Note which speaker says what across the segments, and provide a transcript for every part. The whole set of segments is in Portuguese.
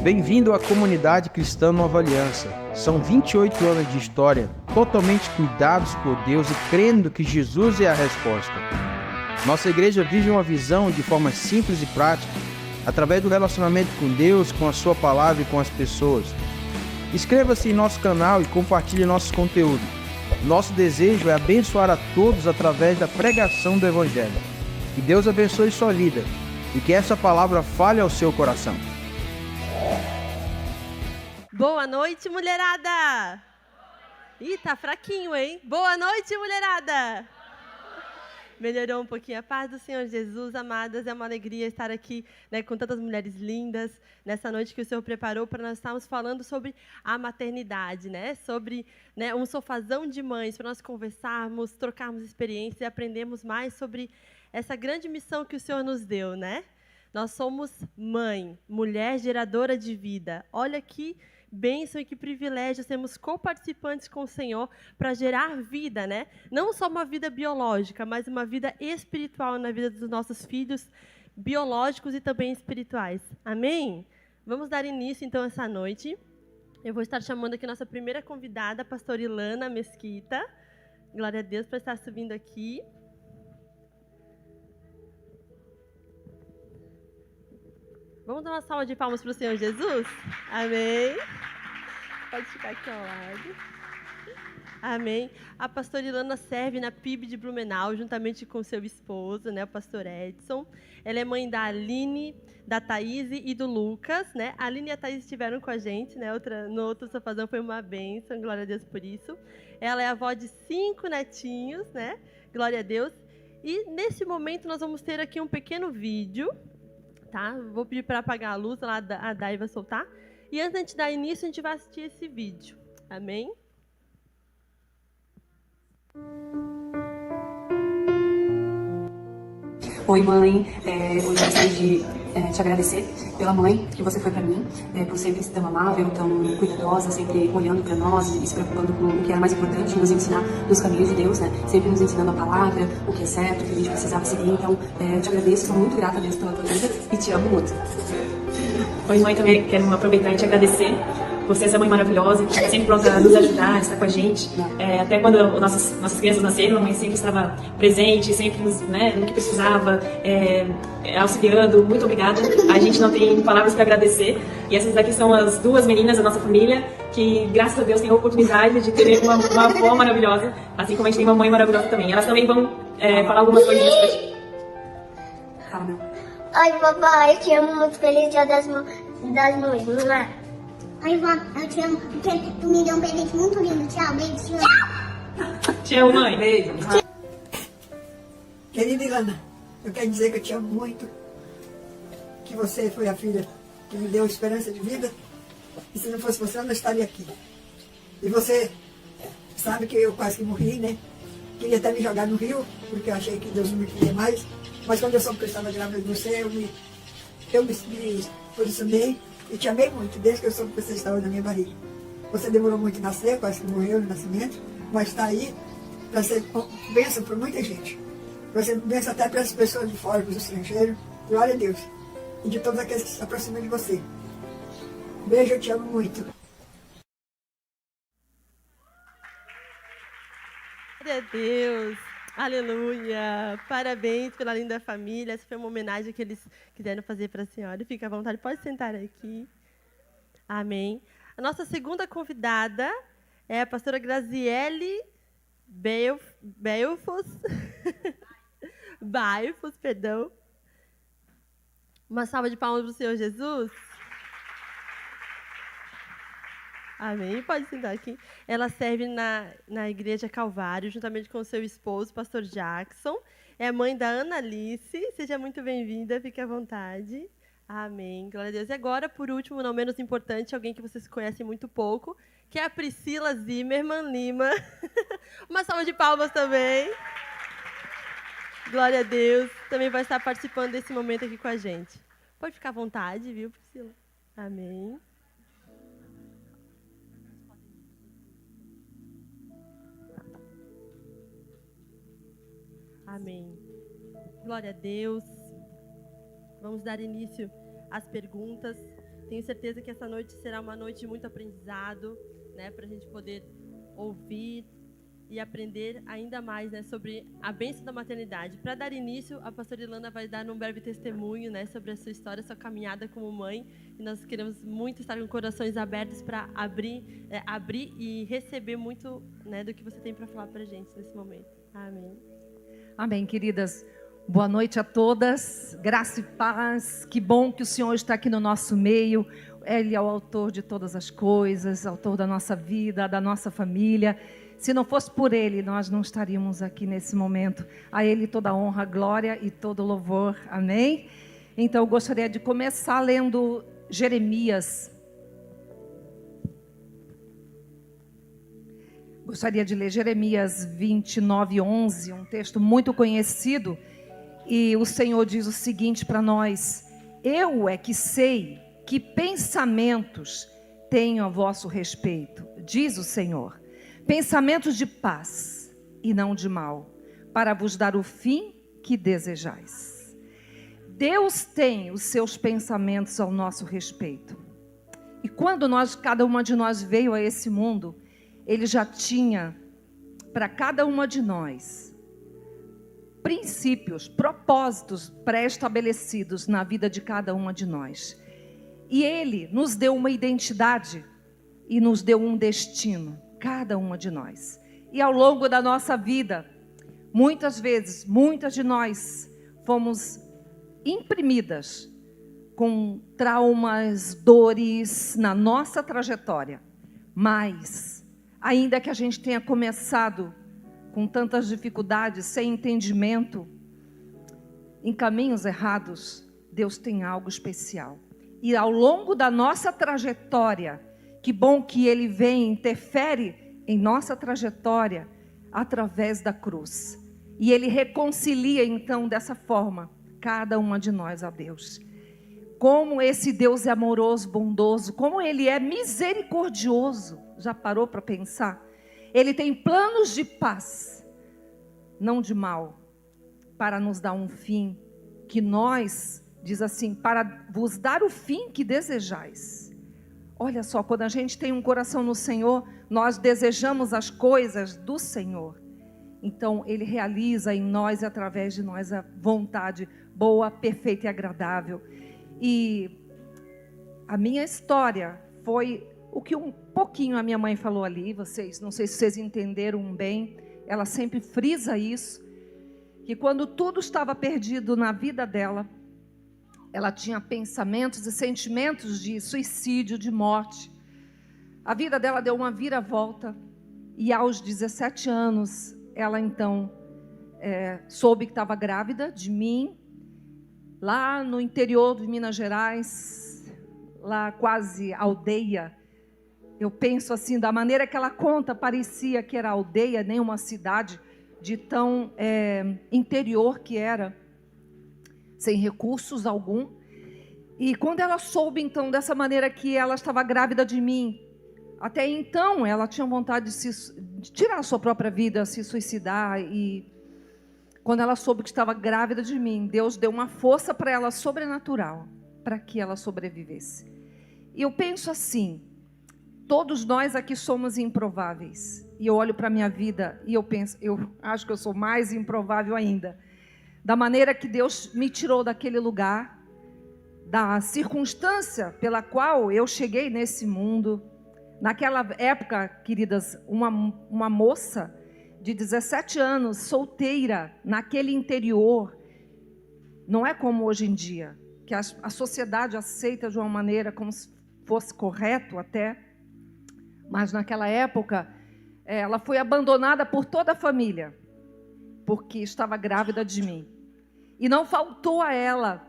Speaker 1: Bem-vindo à comunidade cristã Nova Aliança. São 28 anos de história, totalmente cuidados por Deus e crendo que Jesus é a resposta. Nossa igreja vive uma visão de forma simples e prática, através do relacionamento com Deus, com a sua palavra e com as pessoas. Inscreva-se em nosso canal e compartilhe nosso conteúdo. Nosso desejo é abençoar a todos através da pregação do Evangelho. Que Deus abençoe sua vida e que essa palavra fale ao seu coração.
Speaker 2: Boa noite, mulherada! Ih, tá fraquinho, hein? Boa noite, mulherada! Melhorou um pouquinho. A paz do Senhor Jesus, amadas. É uma alegria estar aqui, com tantas mulheres lindas, nessa noite que o Senhor preparou para nós estarmos falando sobre a maternidade, sobre um sofazão de mães, para nós conversarmos, trocarmos experiências e aprendermos mais sobre essa grande missão que o Senhor nos deu, Nós somos mãe, mulher geradora de vida. Olha que bênção e que privilégio sermos coparticipantes com o Senhor para gerar vida, Não só uma vida biológica, mas uma vida espiritual na vida dos nossos filhos biológicos e também espirituais. Amém? Vamos dar início, então, essa noite. Eu vou estar chamando aqui nossa primeira convidada, a pastora Ilana Mesquita. Glória a Deus por estar subindo aqui. Vamos dar uma salva de palmas para o Senhor Jesus? Amém. Pode ficar aqui ao lado. Amém. A pastora Ilana serve na PIB de Blumenau, juntamente com seu esposo, o pastor Edson. Ela é mãe da Aline, da Thaís e do Lucas, A Aline e a Thaís estiveram com a gente, no outro sofazão, foi uma bênção, glória a Deus por isso. Ela é avó de 5 netinhos, Glória a Deus. E, nesse momento, nós vamos ter aqui um pequeno vídeo, tá? Vou pedir para apagar a luz, a Dai vai soltar. E antes de dar início, a gente vai assistir esse vídeo. Amém?
Speaker 3: Oi, mãe. Hoje eu gostaria de te agradecer pela mãe que você foi para mim, por sempre ser tão amável, tão cuidadosa, sempre olhando para nós e se preocupando com o que era mais importante, nos ensinar nos caminhos de Deus, Sempre nos ensinando a palavra, o que é certo, o que a gente precisava seguir. Então, eu te agradeço, sou muito grata a Deus pela tua vida e te amo muito.
Speaker 4: Oi, mãe, também quero aproveitar e te agradecer por ser essa mãe maravilhosa, que está sempre pronta a nos ajudar, estar com a gente. Até quando nossas crianças nasceram, a mãe sempre estava presente, sempre no que precisava, auxiliando. Muito obrigada. A gente não tem palavras para agradecer. E essas daqui são as 2 meninas da nossa família, que, graças a Deus, têm a oportunidade de ter uma avó maravilhosa, assim como a gente tem uma mãe maravilhosa também. Elas também vão falar algumas coisinhas pra gente.
Speaker 3: Fala, meu.
Speaker 5: Oi, papai, eu te amo muito. Feliz Dia das Mães, não é?
Speaker 6: Oi, vó, eu te amo porque tu me deu um presente muito lindo. Tchau, beijo, te amo.
Speaker 4: Te amo, mãe.
Speaker 3: Beijo.
Speaker 7: Querida Ilana, eu quero dizer que eu te amo muito, que você foi a filha que me deu esperança de vida, e se não fosse você, eu não estaria aqui. E você sabe que eu quase que morri, Queria até me jogar no rio, porque eu achei que Deus não me queria mais, mas quando eu soube que eu estava grávida de você, eu me posicionei e te amei muito, desde que eu soube que você estava na minha barriga. Você demorou muito a nascer, quase que morreu no nascimento, mas está aí para ser bênção para muita gente. Para ser bênção até para as pessoas de fora, para os estrangeiros. Glória a Deus. E de todos aqueles que se aproximam de você. Beijo, eu te amo muito.
Speaker 2: Glória a Deus. Aleluia. Parabéns pela linda família. Essa foi uma homenagem que eles quiseram fazer para a senhora. Fique à vontade, pode sentar aqui. Amém. A nossa segunda convidada é a pastora Graziele Baifos. Baifos, perdão. Uma salva de palmas para o Senhor Jesus. Amém. Pode sentar aqui. Ela serve na Igreja Calvário, juntamente com o seu esposo, pastor Jackson. É mãe da Ana Alice. Seja muito bem-vinda, fique à vontade. Amém. Glória a Deus. E agora, por último, não menos importante, alguém que vocês conhecem muito pouco, que é a Priscila Zimmermann Lima. Uma salva de palmas também. Glória a Deus. Também vai estar participando desse momento aqui com a gente. Pode ficar à vontade, viu, Priscila? Amém. Amém. Glória a Deus. Vamos dar início às perguntas. Tenho certeza que essa noite será uma noite de muito aprendizado, né, para a gente poder ouvir e aprender ainda mais, né, sobre a bênção da maternidade. Para dar início, a pastora Ilana vai dar um breve testemunho, né, sobre a sua história, sua caminhada como mãe. E nós queremos muito estar com corações abertos para abrir e receber muito, né, do que você tem para falar para a gente nesse momento. Amém.
Speaker 8: Amém, queridas. Boa noite a todas. Graça e paz. Que bom que o Senhor está aqui no nosso meio. Ele é o autor de todas as coisas, autor da nossa vida, da nossa família. Se não fosse por Ele, nós não estaríamos aqui nesse momento. A Ele toda a honra, glória e todo louvor. Amém? Então, eu gostaria de começar lendo Jeremias. Gostaria de ler Jeremias 29:11, um texto muito conhecido. E o Senhor diz o seguinte para nós: eu é que sei que pensamentos tenho a vosso respeito, diz o Senhor, pensamentos de paz e não de mal, para vos dar o fim que desejais. Deus tem os seus pensamentos ao nosso respeito. E quando cada uma de nós veio a esse mundo, Ele já tinha para cada uma de nós princípios, propósitos pré-estabelecidos na vida de cada uma de nós. E Ele nos deu uma identidade e nos deu um destino, cada uma de nós. E ao longo da nossa vida, muitas vezes, muitas de nós fomos imprimidas com traumas, dores na nossa trajetória. Mas, ainda que a gente tenha começado com tantas dificuldades, sem entendimento, em caminhos errados, Deus tem algo especial. E ao longo da nossa trajetória, que bom que Ele vem e interfere em nossa trajetória através da cruz. E Ele reconcilia então dessa forma cada uma de nós a Deus. Como esse Deus é amoroso, bondoso, como Ele é misericordioso. Já parou para pensar? Ele tem planos de paz, não de mal, para nos dar um fim que nós... Diz assim, para vos dar o fim que desejais. Olha só, quando a gente tem um coração no Senhor, nós desejamos as coisas do Senhor. Então, Ele realiza em nós e através de nós a vontade boa, perfeita e agradável. E a minha história foi o que um pouquinho a minha mãe falou ali. Vocês, não sei se vocês entenderam bem, ela sempre frisa isso, que quando tudo estava perdido na vida dela, ela tinha pensamentos e sentimentos de suicídio, de morte. A vida dela deu uma viravolta. E aos 17 anos, ela então soube que estava grávida de mim. Lá no interior de Minas Gerais, lá quase aldeia. Eu penso assim, da maneira que ela conta, parecia que era aldeia, nem uma cidade de tão interior que era. Sem recursos algum. E quando ela soube então dessa maneira que ela estava grávida de mim, até então ela tinha vontade de tirar a sua própria vida, se suicidar. E quando ela soube que estava grávida de mim, Deus deu uma força para ela sobrenatural, para que ela sobrevivesse. E eu penso assim, todos nós aqui somos improváveis. E eu olho para a minha vida e eu penso, eu acho que eu sou mais improvável ainda. Da maneira que Deus me tirou daquele lugar, da circunstância pela qual eu cheguei nesse mundo. Naquela época, queridas, uma moça de 17 anos, solteira, naquele interior, não é como hoje em dia, que a sociedade aceita de uma maneira como se fosse correto até, mas naquela época, ela foi abandonada por toda a família, porque estava grávida de mim. E não faltou a ela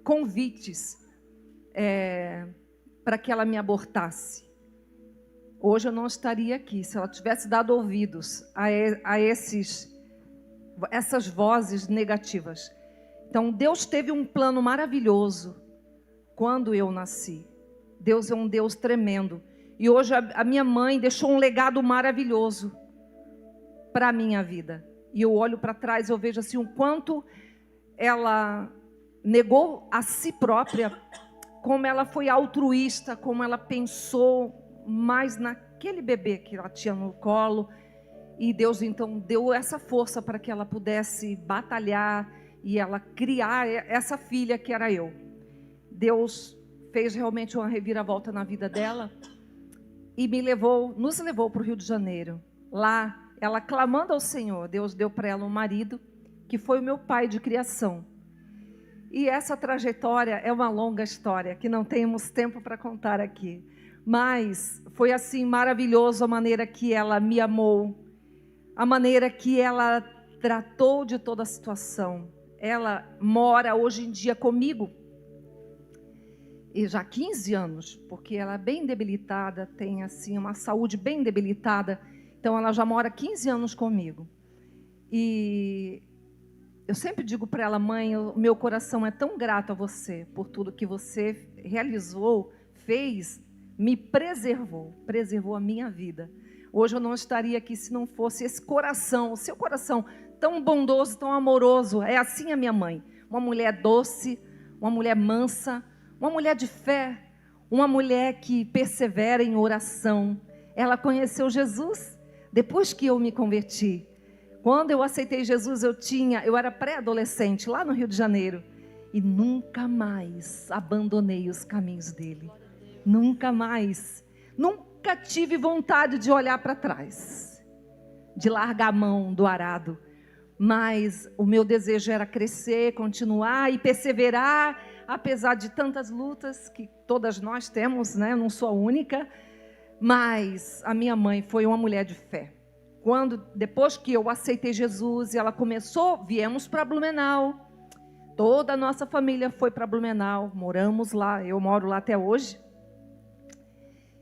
Speaker 8: convites para que ela me abortasse. Hoje eu não estaria aqui se ela tivesse dado ouvidos a essas vozes negativas. Então Deus teve um plano maravilhoso quando eu nasci. Deus é um Deus tremendo. E hoje a minha mãe deixou um legado maravilhoso para a minha vida. E eu olho para trás e eu vejo assim o quanto ela negou a si própria como ela foi altruísta, como ela pensou mais naquele bebê que ela tinha no colo. E Deus então deu essa força para que ela pudesse batalhar e ela criar essa filha que era eu. Deus fez realmente uma reviravolta na vida dela e nos levou para o Rio de Janeiro. Lá, ela clamando ao Senhor, Deus deu para ela um marido que foi o meu pai de criação. E essa trajetória é uma longa história que não temos tempo para contar aqui. Mas foi assim maravilhoso a maneira que ela me amou, a maneira que ela tratou de toda a situação. Ela mora hoje em dia comigo, e já há 15 anos, porque ela é bem debilitada, tem assim uma saúde bem debilitada, então ela já mora 15 anos comigo. E eu sempre digo para ela: mãe, meu coração é tão grato a você, por tudo que você realizou, fez, me preservou a minha vida. Hoje eu não estaria aqui se não fosse esse coração, o seu coração tão bondoso, tão amoroso. É assim a minha mãe, uma mulher doce, uma mulher mansa, uma mulher de fé, uma mulher que persevera em oração. Ela conheceu Jesus depois que eu me converti. Quando eu aceitei Jesus, eu era pré-adolescente, lá no Rio de Janeiro. E nunca mais abandonei os caminhos dele. Nunca mais. Nunca tive vontade de olhar para trás, de largar a mão do arado. Mas o meu desejo era crescer, continuar e perseverar, apesar de tantas lutas que todas nós temos, né? Eu não sou a única. Mas a minha mãe foi uma mulher de fé. Depois que eu aceitei Jesus, ela viemos para Blumenau. Toda a nossa família foi para Blumenau, moramos lá, eu moro lá até hoje.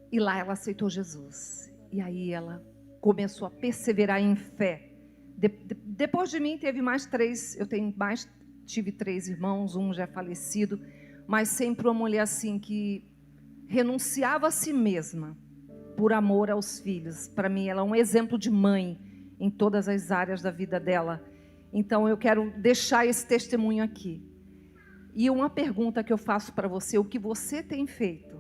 Speaker 8: E lá ela aceitou Jesus. E aí ela começou a perseverar em fé. Depois de mim teve mais 3, tive 3 irmãos, um já é falecido, mas sempre uma mulher assim que renunciava a si mesma por amor aos filhos. Para mim ela é um exemplo de mãe em todas as áreas da vida dela. Então eu quero deixar esse testemunho aqui. E uma pergunta que eu faço para você: o que você tem feito?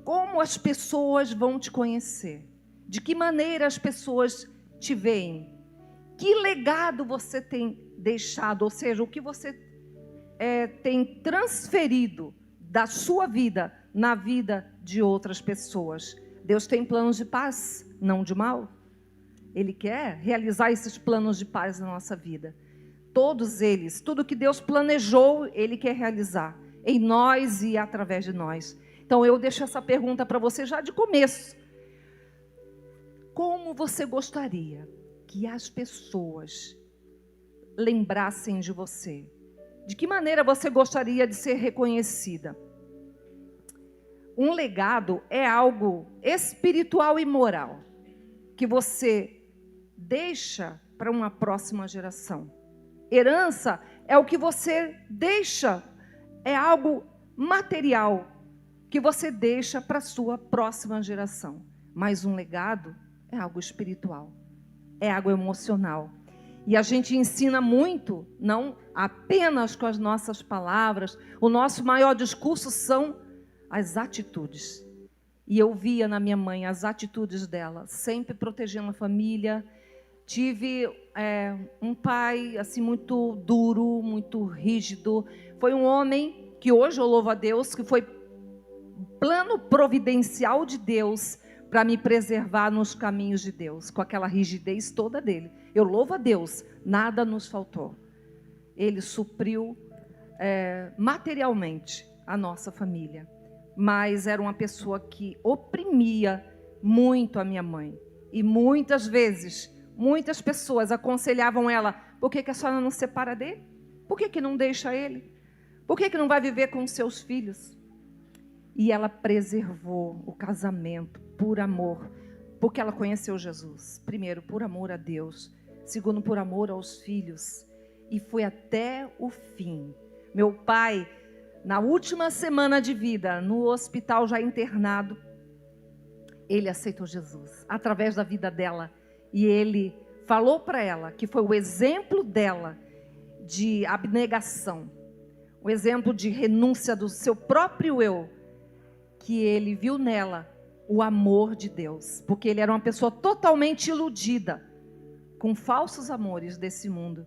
Speaker 8: Como as pessoas vão te conhecer? De que maneira as pessoas te veem? Que legado você tem deixado? Ou seja, o que você tem transferido da sua vida na vida de outras pessoas? Deus tem planos de paz, não de mal. Ele quer realizar esses planos de paz na nossa vida. Todos eles, tudo que Deus planejou, Ele quer realizar em nós e através de nós. Então eu deixo essa pergunta para você já de começo. Como você gostaria que as pessoas lembrassem de você? De que maneira você gostaria de ser reconhecida? Um legado é algo espiritual e moral que você deixa para uma próxima geração. Herança é o que você deixa, é algo material que você deixa para a sua próxima geração. Mas um legado é algo espiritual, é algo emocional. E a gente ensina muito, não apenas com as nossas palavras. O nosso maior discurso são as atitudes. E eu via na minha mãe as atitudes dela, sempre protegendo a família. Tive um pai assim muito duro, muito rígido. Foi um homem que hoje eu louvo a Deus, que foi plano providencial de Deus para me preservar nos caminhos de Deus, com aquela rigidez toda dele. Eu louvo a Deus, nada nos faltou. Ele supriu materialmente a nossa família. Mas era uma pessoa que oprimia muito a minha mãe. E muitas vezes, muitas pessoas aconselhavam ela: por que a senhora não separa dele? Por que não deixa ele? Por que não vai viver com os seus filhos? E ela preservou o casamento por amor, porque ela conheceu Jesus. Primeiro, por amor a Deus. Segundo, por amor aos filhos. E foi até o fim. Meu pai, na última semana de vida, no hospital já internado, ele aceitou Jesus, através da vida dela. E ele falou para ela que foi o exemplo dela de abnegação. o exemplo de renúncia do seu próprio eu, que ele viu nela o amor de Deus, porque ele era uma pessoa totalmente iludida com falsos amores desse mundo,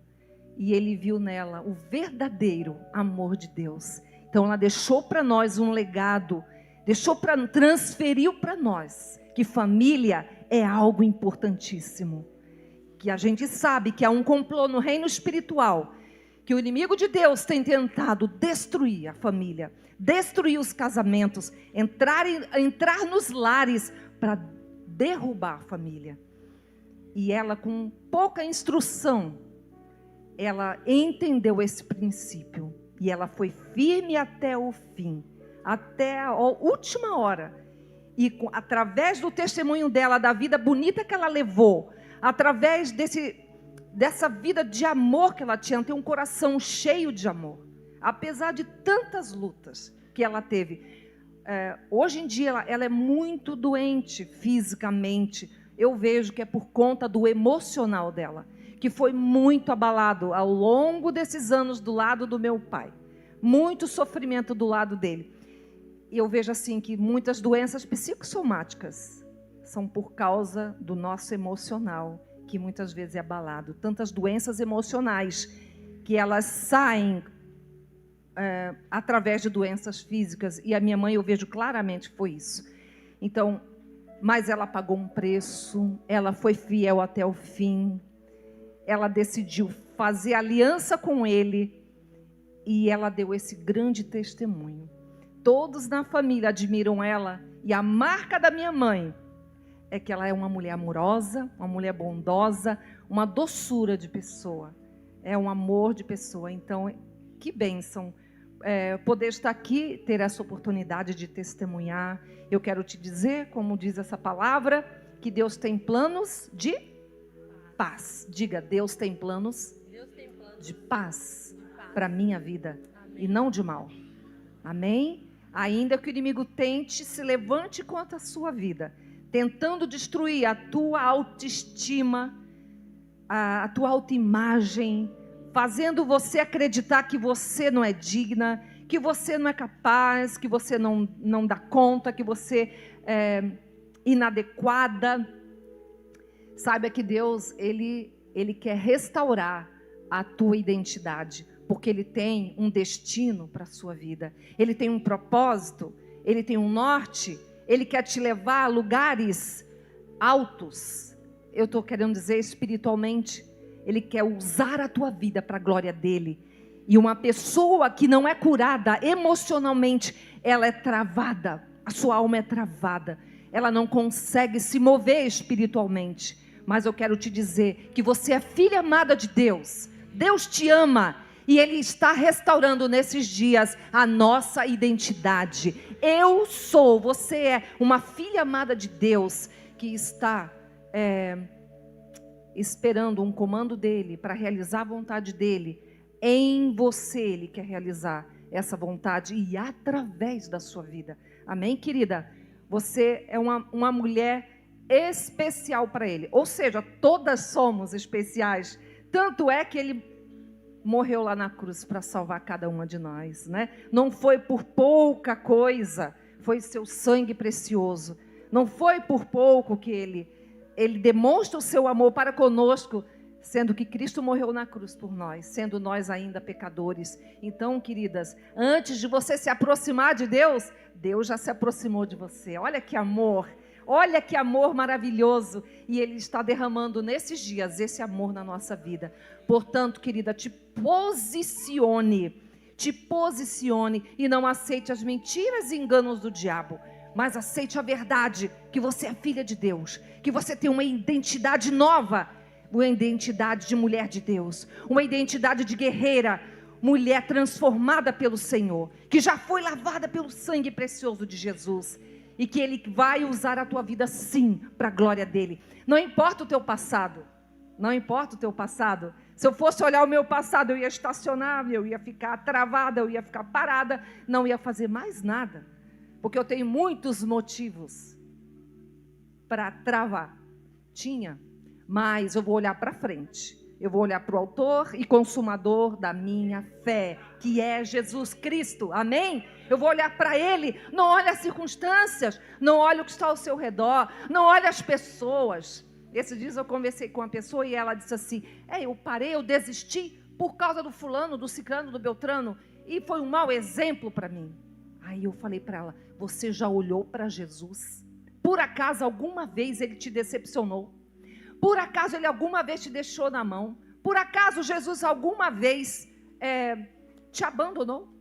Speaker 8: e ele viu nela o verdadeiro amor de Deus. Então ela deixou para nós um legado, transferiu para nós que família é algo importantíssimo, que a gente sabe que há um complô no reino espiritual, que o inimigo de Deus tem tentado destruir a família, destruir os casamentos, entrar nos lares para derrubar a família. E ela, com pouca instrução, ela entendeu esse princípio e ela foi firme até o fim, até a última hora. E através do testemunho dela, da vida bonita que ela levou, através dessa vida de amor que ela tinha, tem um coração cheio de amor, apesar de tantas lutas que ela teve. Hoje em dia ela é muito doente fisicamente. Eu vejo que é por conta do emocional dela, que foi muito abalado ao longo desses anos do lado do meu pai, muito sofrimento do lado dele. E eu vejo assim que muitas doenças psicossomáticas são por causa do nosso emocional, que muitas vezes é abalado. Tantas doenças emocionais que elas saem através de doenças físicas. E a minha mãe, eu vejo claramente, foi isso. Então, mas ela pagou um preço, ela foi fiel até o fim, ela decidiu fazer aliança com ele e ela deu esse grande testemunho. Todos na família admiram ela, e a marca da minha mãe é que ela é uma mulher amorosa, uma mulher bondosa, uma doçura de pessoa, é um amor de pessoa. Então, que bênção poder estar aqui, ter essa oportunidade de testemunhar. Eu quero te dizer, como diz essa palavra, que Deus tem planos de paz. Diga, Deus tem planos de paz para a minha vida e não de mal. Amém? Ainda que o inimigo tente, se levante contra a sua vida, tentando destruir a tua autoestima, a tua autoimagem, fazendo você acreditar que você não é digna, que você não é capaz, que você não dá conta, que você é inadequada. Saiba que Deus, Ele quer restaurar a tua identidade, porque Ele tem um destino para a sua vida. Ele tem um propósito, Ele tem um norte. Ele quer te levar a lugares altos. Eu estou querendo dizer espiritualmente. Ele quer usar a tua vida para a glória dEle. E uma pessoa que não é curada emocionalmente, ela é travada. A sua alma é travada. Ela não consegue se mover espiritualmente. Mas eu quero te dizer que você é filha amada de Deus. Deus te ama. E Ele está restaurando nesses dias a nossa identidade. Eu sou, você é uma filha amada de Deus que está esperando um comando dEle para realizar a vontade dEle. Em você Ele quer realizar essa vontade e através da sua vida. Amém, querida? Você é uma mulher especial para Ele. Ou seja, todas somos especiais. Tanto é que Ele morreu lá na cruz para salvar cada uma de nós, né? Não foi por pouca coisa, foi seu sangue precioso. Não foi por pouco que ele demonstra o seu amor para conosco, sendo que Cristo morreu na cruz por nós, sendo nós ainda pecadores. Então, queridas, antes de você se aproximar de Deus, Deus já se aproximou de você. Olha que amor maravilhoso, e Ele está derramando nesses dias esse amor na nossa vida. Portanto, querida, te posicione e não aceite as mentiras e enganos do diabo, mas aceite a verdade, que você é filha de Deus, que você tem uma identidade nova, uma identidade de mulher de Deus, uma identidade de guerreira, mulher transformada pelo Senhor, que já foi lavada pelo sangue precioso de Jesus, e que Ele vai usar a tua vida sim, para a glória dEle. Não importa o teu passado, não importa o teu passado. Se eu fosse olhar o meu passado, eu ia estacionar, eu ia ficar travada, eu ia ficar parada, não ia fazer mais nada, porque eu tenho muitos motivos para travar. Tinha, mas eu vou olhar para frente, Eu vou olhar para o autor e consumador da minha fé, que é Jesus Cristo. Amém? Eu vou olhar para Ele. Não olhe as circunstâncias, não olhe o que está ao seu redor, não olhe as pessoas. Esses dias eu conversei com uma pessoa e ela disse assim, eu parei, eu desisti por causa do fulano, do ciclano, do beltrano, e foi um mau exemplo para mim. Aí eu falei para ela, você já olhou para Jesus? Por acaso alguma vez Ele te decepcionou? Por acaso Ele alguma vez te deixou na mão? Por acaso Jesus alguma vez te abandonou?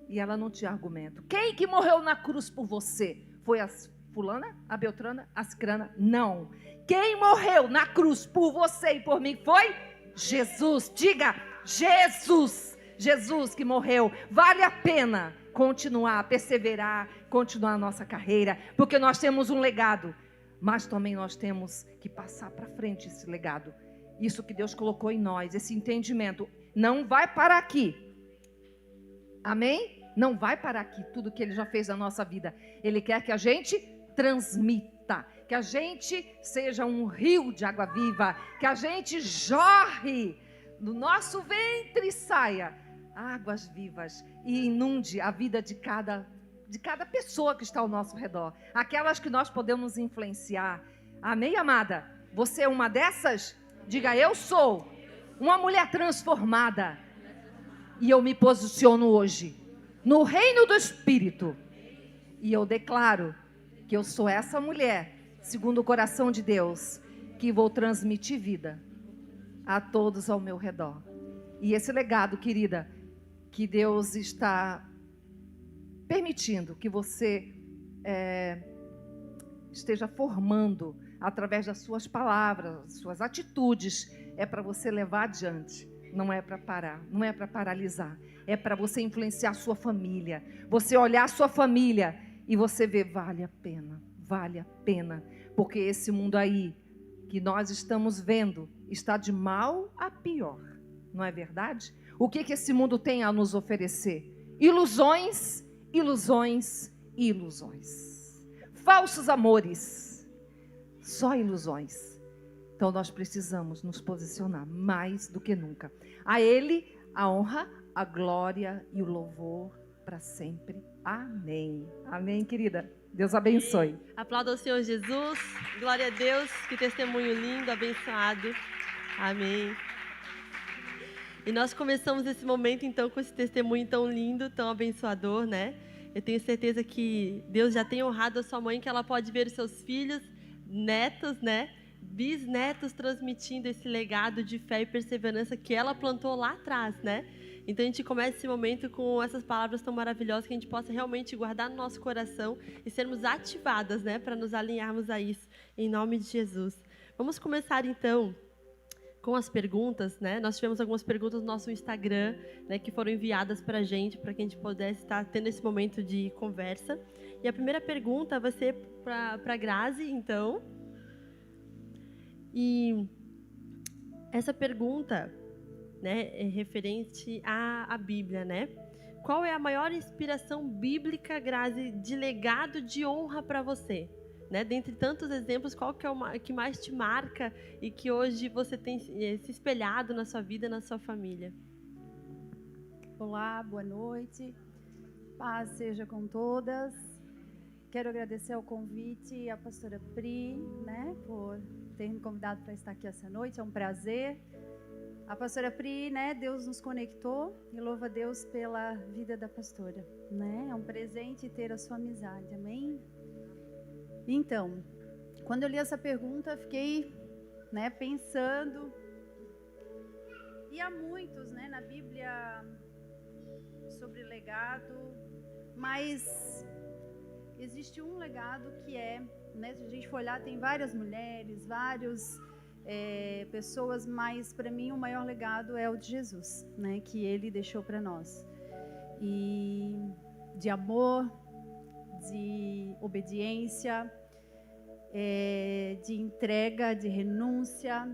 Speaker 8: E ela não tinha argumento. Quem que morreu na cruz por você? Foi a fulana, a beltrana, a cicrana? Não. Quem morreu na cruz por você e por mim foi Jesus. Diga, Jesus. Jesus que morreu. Vale a pena continuar, perseverar, continuar a nossa carreira, porque nós temos um legado. Mas também nós temos que passar para frente esse legado. Isso que Deus colocou em nós, esse entendimento. Não vai parar aqui. Amém? Não vai parar aqui tudo que Ele já fez na nossa vida. Ele quer que a gente transmita, que a gente seja um rio de água viva, que a gente jorre do nosso ventre, saia águas vivas e inunde a vida de cada pessoa que está ao nosso redor, aquelas que nós podemos influenciar. Amém, amada? Você é uma dessas? Diga, eu sou uma mulher transformada e eu me posiciono hoje no reino do Espírito e eu declaro que eu sou essa mulher, segundo o coração de Deus, que vou transmitir vida a todos ao meu redor. E esse legado, querida, que Deus está permitindo que você esteja formando através das suas palavras, suas atitudes, é para você levar adiante, não é para parar, não é para paralisar, é para você influenciar a sua família, você olhar a sua família e você ver, vale a pena, porque esse mundo aí que nós estamos vendo está de mal a pior, não é verdade? O que esse mundo tem a nos oferecer? Ilusões, ilusões e ilusões. Falsos amores. Só ilusões. Então nós precisamos nos posicionar mais do que nunca. A Ele a honra, a glória e o louvor para sempre. Amém. Amém, querida. Deus abençoe.
Speaker 2: Aplauda ao Senhor Jesus. Glória a Deus. Que testemunho lindo, abençoado. Amém. E nós começamos esse momento, então, com esse testemunho tão lindo, tão abençoador, né? Eu tenho certeza que Deus já tem honrado a sua mãe, que ela pode ver os seus filhos, netos, né? Bisnetos transmitindo esse legado de fé e perseverança que ela plantou lá atrás, né? Então, a gente começa esse momento com essas palavras tão maravilhosas, que a gente possa realmente guardar no nosso coração e sermos ativadas, né? Para nos alinharmos a isso, em nome de Jesus. Vamos começar, então, com as perguntas, né? Nós tivemos algumas perguntas no nosso Instagram, né, que foram enviadas para a gente pudesse estar tendo esse momento de conversa. E a primeira pergunta vai ser para a Grazi, então. E essa pergunta, né, é referente à Bíblia, né? Qual é a maior inspiração bíblica, Grazi, de legado de honra para você? Né? Dentre tantos exemplos, qual que é o que mais te marca e que hoje você tem se espelhado na sua vida, na sua família?
Speaker 9: Olá, boa noite. Paz seja com todas. Quero agradecer ao convite à pastora Pri, né, por ter me convidado para estar aqui essa noite. É um prazer. A pastora Pri, né, Deus nos conectou e louva a Deus pela vida da pastora, né? É um presente ter a sua amizade. Amém? Então, quando eu li essa pergunta, fiquei, né, pensando. E há muitos, né, na Bíblia sobre legado, mas existe um legado que né, se a gente for olhar, tem várias mulheres, várias pessoas, mas para mim o maior legado é o de Jesus, né, que Ele deixou para nós. E de amor, de obediência, de entrega, de renúncia.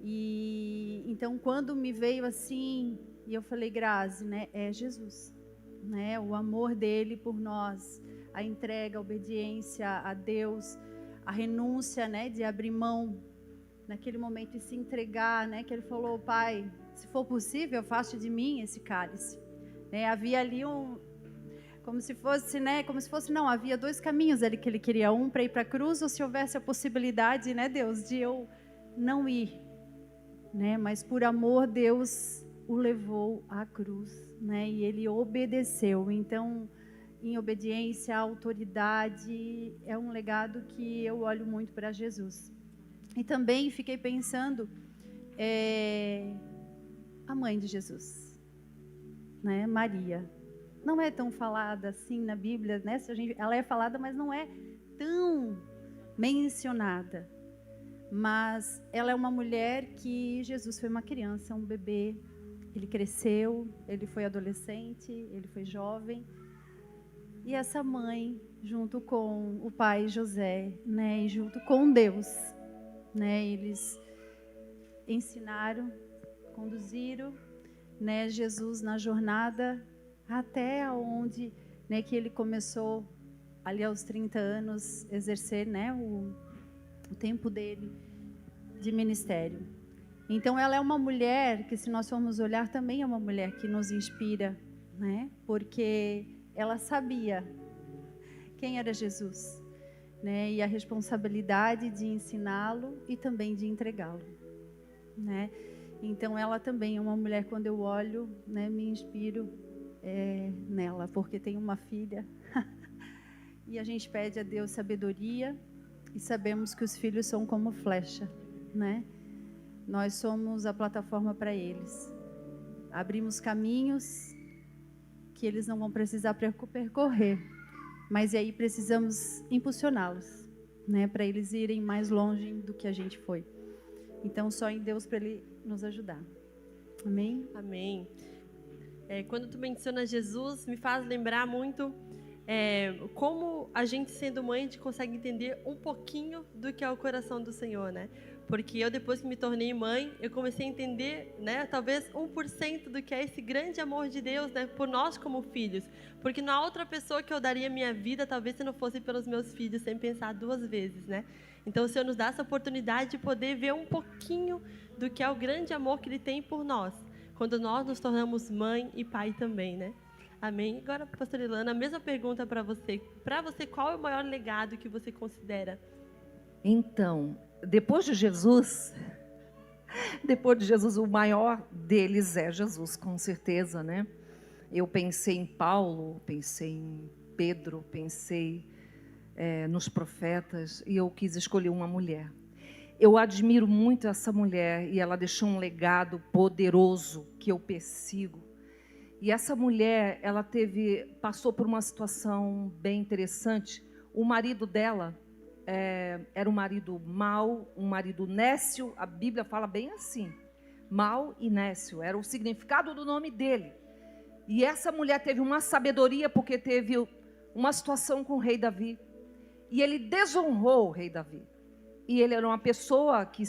Speaker 9: E então, quando me veio assim, e eu falei, Grazi, né, é Jesus, né, o amor dele por nós, a entrega, a obediência a Deus, a renúncia, né, de abrir mão naquele momento e se entregar, né? Que ele falou, Pai, se for possível, afaste de mim esse cálice. Né? Havia ali havia dois caminhos ali que ele queria, um para ir para a cruz, ou se houvesse a possibilidade, né, Deus, de eu não ir, né? Mas por amor Deus o levou à cruz, né? E ele obedeceu. Então, em obediência à autoridade, é um legado que eu olho muito para Jesus. E também fiquei pensando, a mãe de Jesus, né? Maria. Não é tão falada assim na Bíblia, né? Ela é falada, mas não é tão mencionada. Mas ela é uma mulher que Jesus foi uma criança, um bebê. Ele cresceu, ele foi adolescente, ele foi jovem. E essa mãe, junto com o pai José, né, e junto com Deus, né, eles ensinaram, conduziram, né, Jesus na jornada até onde, né, que ele começou ali aos 30 anos exercer, né, o tempo dele de ministério. Então ela é uma mulher que, se nós formos olhar, também é uma mulher que nos inspira, né, porque ela sabia quem era Jesus, né, e a responsabilidade de ensiná-lo e também de entregá-lo, né. Então ela também é uma mulher, quando eu olho, né, me inspiro nela, porque tem uma filha e a gente pede a Deus sabedoria e sabemos que os filhos são como flecha, né? Nós somos a plataforma para eles, abrimos caminhos que eles não vão precisar percorrer, mas aí precisamos impulsioná-los, né, para eles irem mais longe do que a gente foi. Então só em Deus para Ele nos ajudar. Amém?
Speaker 2: Amém. Quando tu menciona Jesus, me faz lembrar muito como a gente, sendo mãe, a gente consegue entender um pouquinho do que é o coração do Senhor, né? Porque eu, depois que me tornei mãe, eu comecei a entender, né, talvez 1% do que é esse grande amor de Deus, né, por nós como filhos. Porque não há outra pessoa que eu daria minha vida, talvez, se não fosse pelos meus filhos, sem pensar duas vezes, né? Então o Senhor nos dá essa oportunidade de poder ver um pouquinho do que é o grande amor que Ele tem por nós, quando nós nos tornamos mãe e pai também, né? Amém? Agora, pastora Ilana, a mesma pergunta para você. Para você, qual é o maior legado que você considera?
Speaker 8: Então, depois de Jesus, o maior deles é Jesus, com certeza, né? Eu pensei em Paulo, pensei em Pedro, pensei nos profetas, e eu quis escolher uma mulher. Eu admiro muito essa mulher, e ela deixou um legado poderoso que eu persigo. E essa mulher, ela passou por uma situação bem interessante. O marido dela era um marido mau, um marido nécio. A Bíblia fala bem assim, mau e nécio, era o significado do nome dele. E essa mulher teve uma sabedoria, porque teve uma situação com o rei Davi, e ele desonrou o rei Davi. E ele era uma pessoa que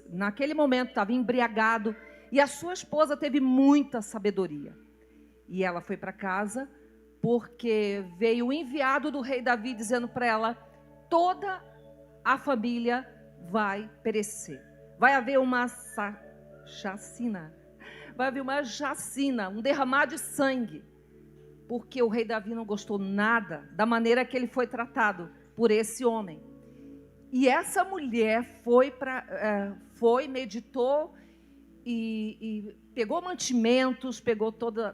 Speaker 8: naquele momento estava embriagado, e a sua esposa teve muita sabedoria. E ela foi para casa, porque veio o enviado do rei Davi dizendo para ela: toda a família vai perecer. Vai haver uma chacina. Vai haver uma chacina, um derramar de sangue. Porque o rei Davi não gostou nada da maneira que ele foi tratado por esse homem. E essa mulher foi, meditou e pegou mantimentos, pegou tudo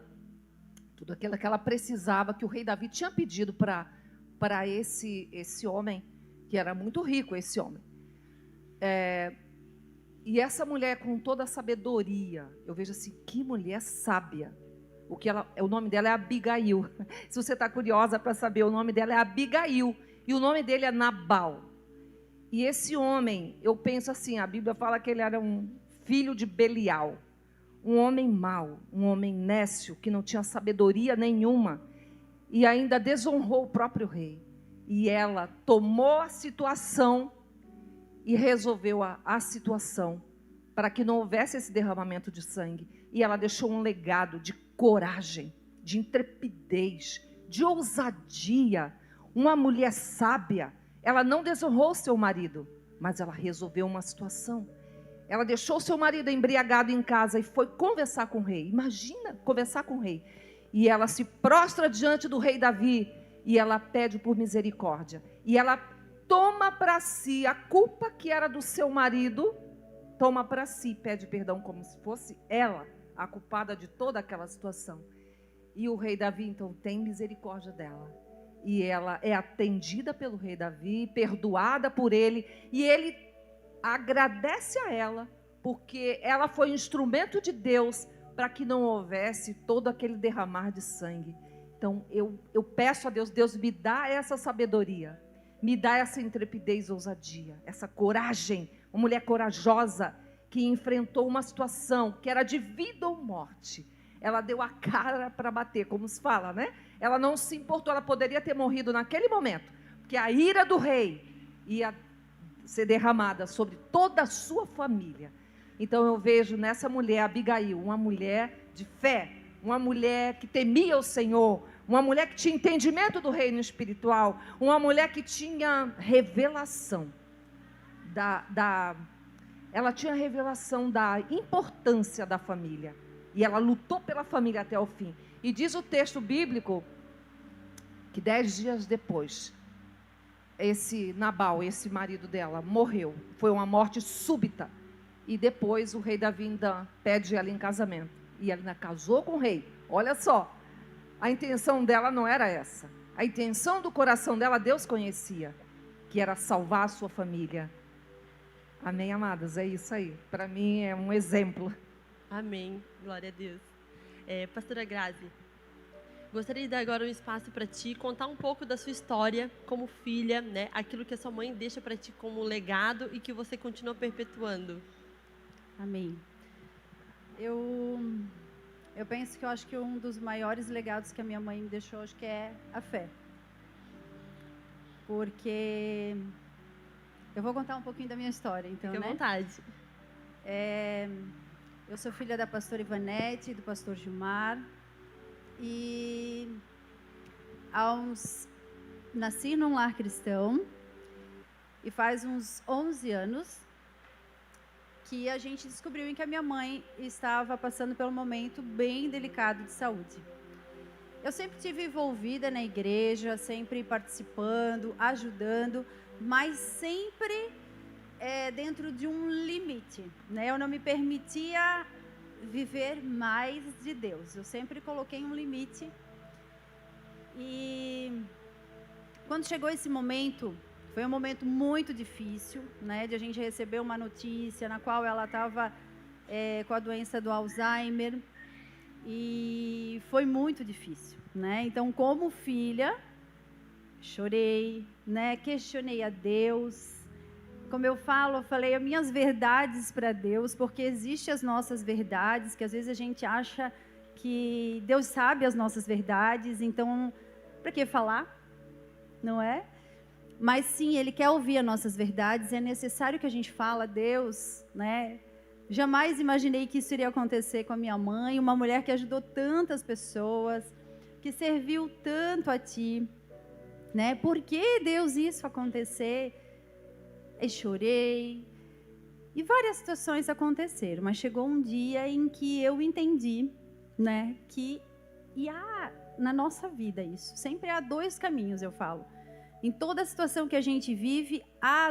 Speaker 8: aquilo que ela precisava, que o rei Davi tinha pedido para esse homem, que era muito rico, esse homem. E essa mulher, com toda a sabedoria, eu vejo assim, que mulher sábia. O nome dela é Abigail. Se você está curiosa para saber, o nome dela é Abigail. E o nome dele é Nabal. E esse homem, eu penso assim, a Bíblia fala que ele era um filho de Belial. Um homem mau, um homem nécio, que não tinha sabedoria nenhuma. E ainda desonrou o próprio rei. E ela tomou a situação e resolveu a situação para que não houvesse esse derramamento de sangue. E ela deixou um legado de coragem, de intrepidez, de ousadia. Uma mulher sábia. Ela não desonrou seu marido, mas ela resolveu uma situação. Ela deixou seu marido embriagado em casa e foi conversar com o rei. Imagina, conversar com o rei. E ela se prostra diante do rei Davi e ela pede por misericórdia. E ela toma para si a culpa que era do seu marido, toma para si, pede perdão como se fosse ela a culpada de toda aquela situação. E o rei Davi, então, tem misericórdia dela. E ela é atendida pelo rei Davi, perdoada por ele, e ele agradece a ela, porque ela foi instrumento de Deus para que não houvesse todo aquele derramar de sangue. Então, eu peço a Deus, Deus me dá essa sabedoria, me dá essa intrepidez, ousadia, essa coragem, uma mulher corajosa que enfrentou uma situação que era de vida ou morte. Ela deu a cara para bater, como se fala, né? Ela não se importou, ela poderia ter morrido naquele momento, porque a ira do rei ia ser derramada sobre toda a sua família. Então eu vejo nessa mulher, Abigail, uma mulher de fé, uma mulher que temia o Senhor, uma mulher que tinha entendimento do reino espiritual, uma mulher que tinha revelação ela tinha revelação da importância da família. E ela lutou pela família até o fim. E diz o texto bíblico que 10 dias depois, esse Nabal, esse marido dela, morreu. Foi uma morte súbita. E depois o rei Davi ainda pede ela em casamento. E ela ainda casou com o rei. Olha só, a intenção dela não era essa. A intenção do coração dela, Deus conhecia, que era salvar a sua família. Amém, amadas? É isso aí. Para mim é um exemplo.
Speaker 2: Amém. Glória a Deus. Pastora Grazi, gostaria de dar agora um espaço para ti, contar um pouco da sua história como filha, né? Aquilo que a sua mãe deixa para ti como legado e que você continua perpetuando.
Speaker 9: Amém. Eu penso que eu acho que um dos maiores legados que a minha mãe me deixou, acho que é a fé. Porque eu vou contar um pouquinho da minha história, então,
Speaker 2: Fique à
Speaker 9: né?
Speaker 2: vontade.
Speaker 9: Eu sou filha da pastora Ivanete e do pastor Gilmar. E nasci num lar cristão. E faz uns 11 anos que a gente descobriu em que a minha mãe estava passando por um momento bem delicado de saúde. Eu sempre estive envolvida na igreja, sempre participando, ajudando, mas sempre dentro de um limite, né? Eu não me permitia viver mais de Deus. Eu sempre coloquei um limite. E quando chegou esse momento, foi um momento muito difícil, né? De a gente receber uma notícia na qual ela estava com a doença do Alzheimer. E foi muito difícil, né? Então, como filha, chorei, né? Questionei a Deus. Como eu falei as minhas verdades para Deus, porque existem as nossas verdades, que às vezes a gente acha que Deus sabe as nossas verdades, então, para que falar? Não é? Mas sim, Ele quer ouvir as nossas verdades, é necessário que a gente fale a Deus, né? Jamais imaginei que isso iria acontecer com a minha mãe, uma mulher que ajudou tantas pessoas, que serviu tanto a ti, né? Por que Deus isso acontecer? E chorei, e várias situações aconteceram, mas chegou um dia em que eu entendi, né, que na nossa vida isso, sempre há dois caminhos, eu falo. Em toda situação que a gente vive, há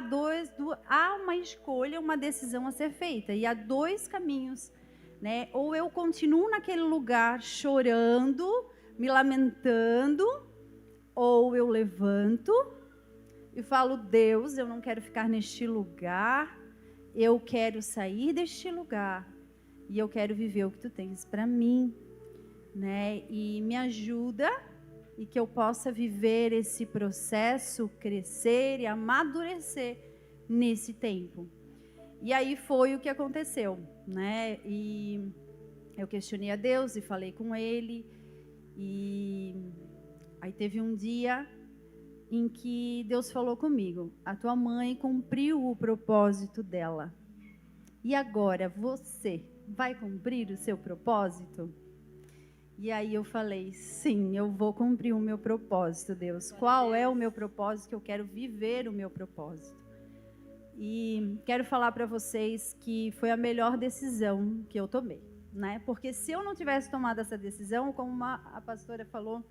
Speaker 9: uma escolha, uma decisão a ser feita, e há dois caminhos, né? Ou eu continuo naquele lugar chorando, me lamentando, ou eu levanto e falo, Deus, eu não quero ficar neste lugar, eu quero sair deste lugar e eu quero viver o que tu tens para mim, né? E me ajuda e que eu possa viver esse processo, crescer e amadurecer nesse tempo. E aí foi o que aconteceu, né? E eu questionei a Deus e falei com Ele, e aí teve um dia em que Deus falou comigo, a tua mãe cumpriu o propósito dela. E agora você vai cumprir o seu propósito? E aí eu falei, sim, eu vou cumprir o meu propósito, Deus. Qual é o meu propósito? Que eu quero viver o meu propósito. E quero falar para vocês que foi a melhor decisão que eu tomei, né? Porque se eu não tivesse tomado essa decisão, como a pastora falou,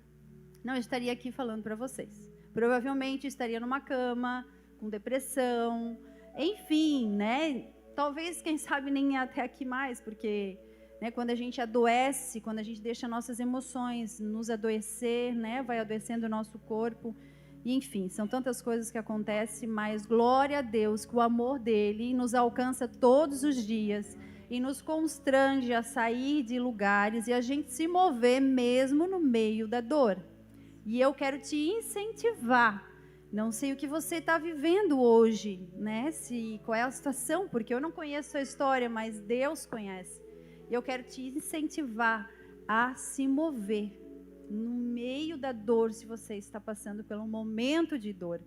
Speaker 9: não estaria aqui falando para vocês. Provavelmente estaria numa cama, com depressão, enfim, né? Talvez, quem sabe, nem até aqui mais, porque, né, quando a gente adoece, quando a gente deixa nossas emoções nos adoecer, né, vai adoecendo o nosso corpo. E, enfim, são tantas coisas que acontecem, mas glória a Deus que o amor dele nos alcança todos os dias e nos constrange a sair de lugares e a gente se mover mesmo no meio da dor. E eu quero te incentivar. Não sei o que você está vivendo hoje, né? Qual é a situação, porque eu não conheço a história, mas Deus conhece. E eu quero te incentivar a se mover no meio da dor, se você está passando pelo momento de dor.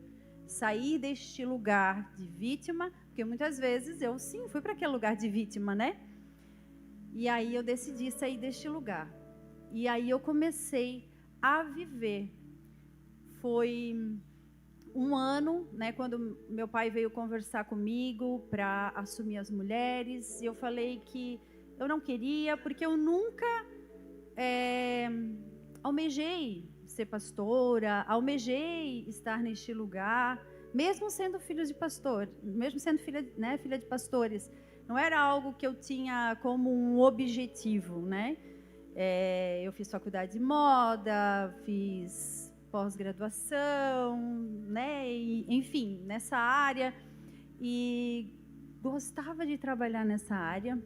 Speaker 9: Sair deste lugar de vítima, porque muitas vezes eu, sim, fui para aquele lugar de vítima, né? E aí eu decidi sair deste lugar. E aí eu comecei a viver. Foi um ano, né, quando meu pai veio conversar comigo para assumir as mulheres, e eu falei que eu não queria, porque eu nunca almejei ser pastora, almejei estar neste lugar, mesmo sendo filho de pastor, mesmo sendo filha de pastores. Não era algo que eu tinha como um objetivo, né? Eu fiz faculdade de moda, fiz pós-graduação, né? E, enfim, nessa área. E gostava de trabalhar nessa área,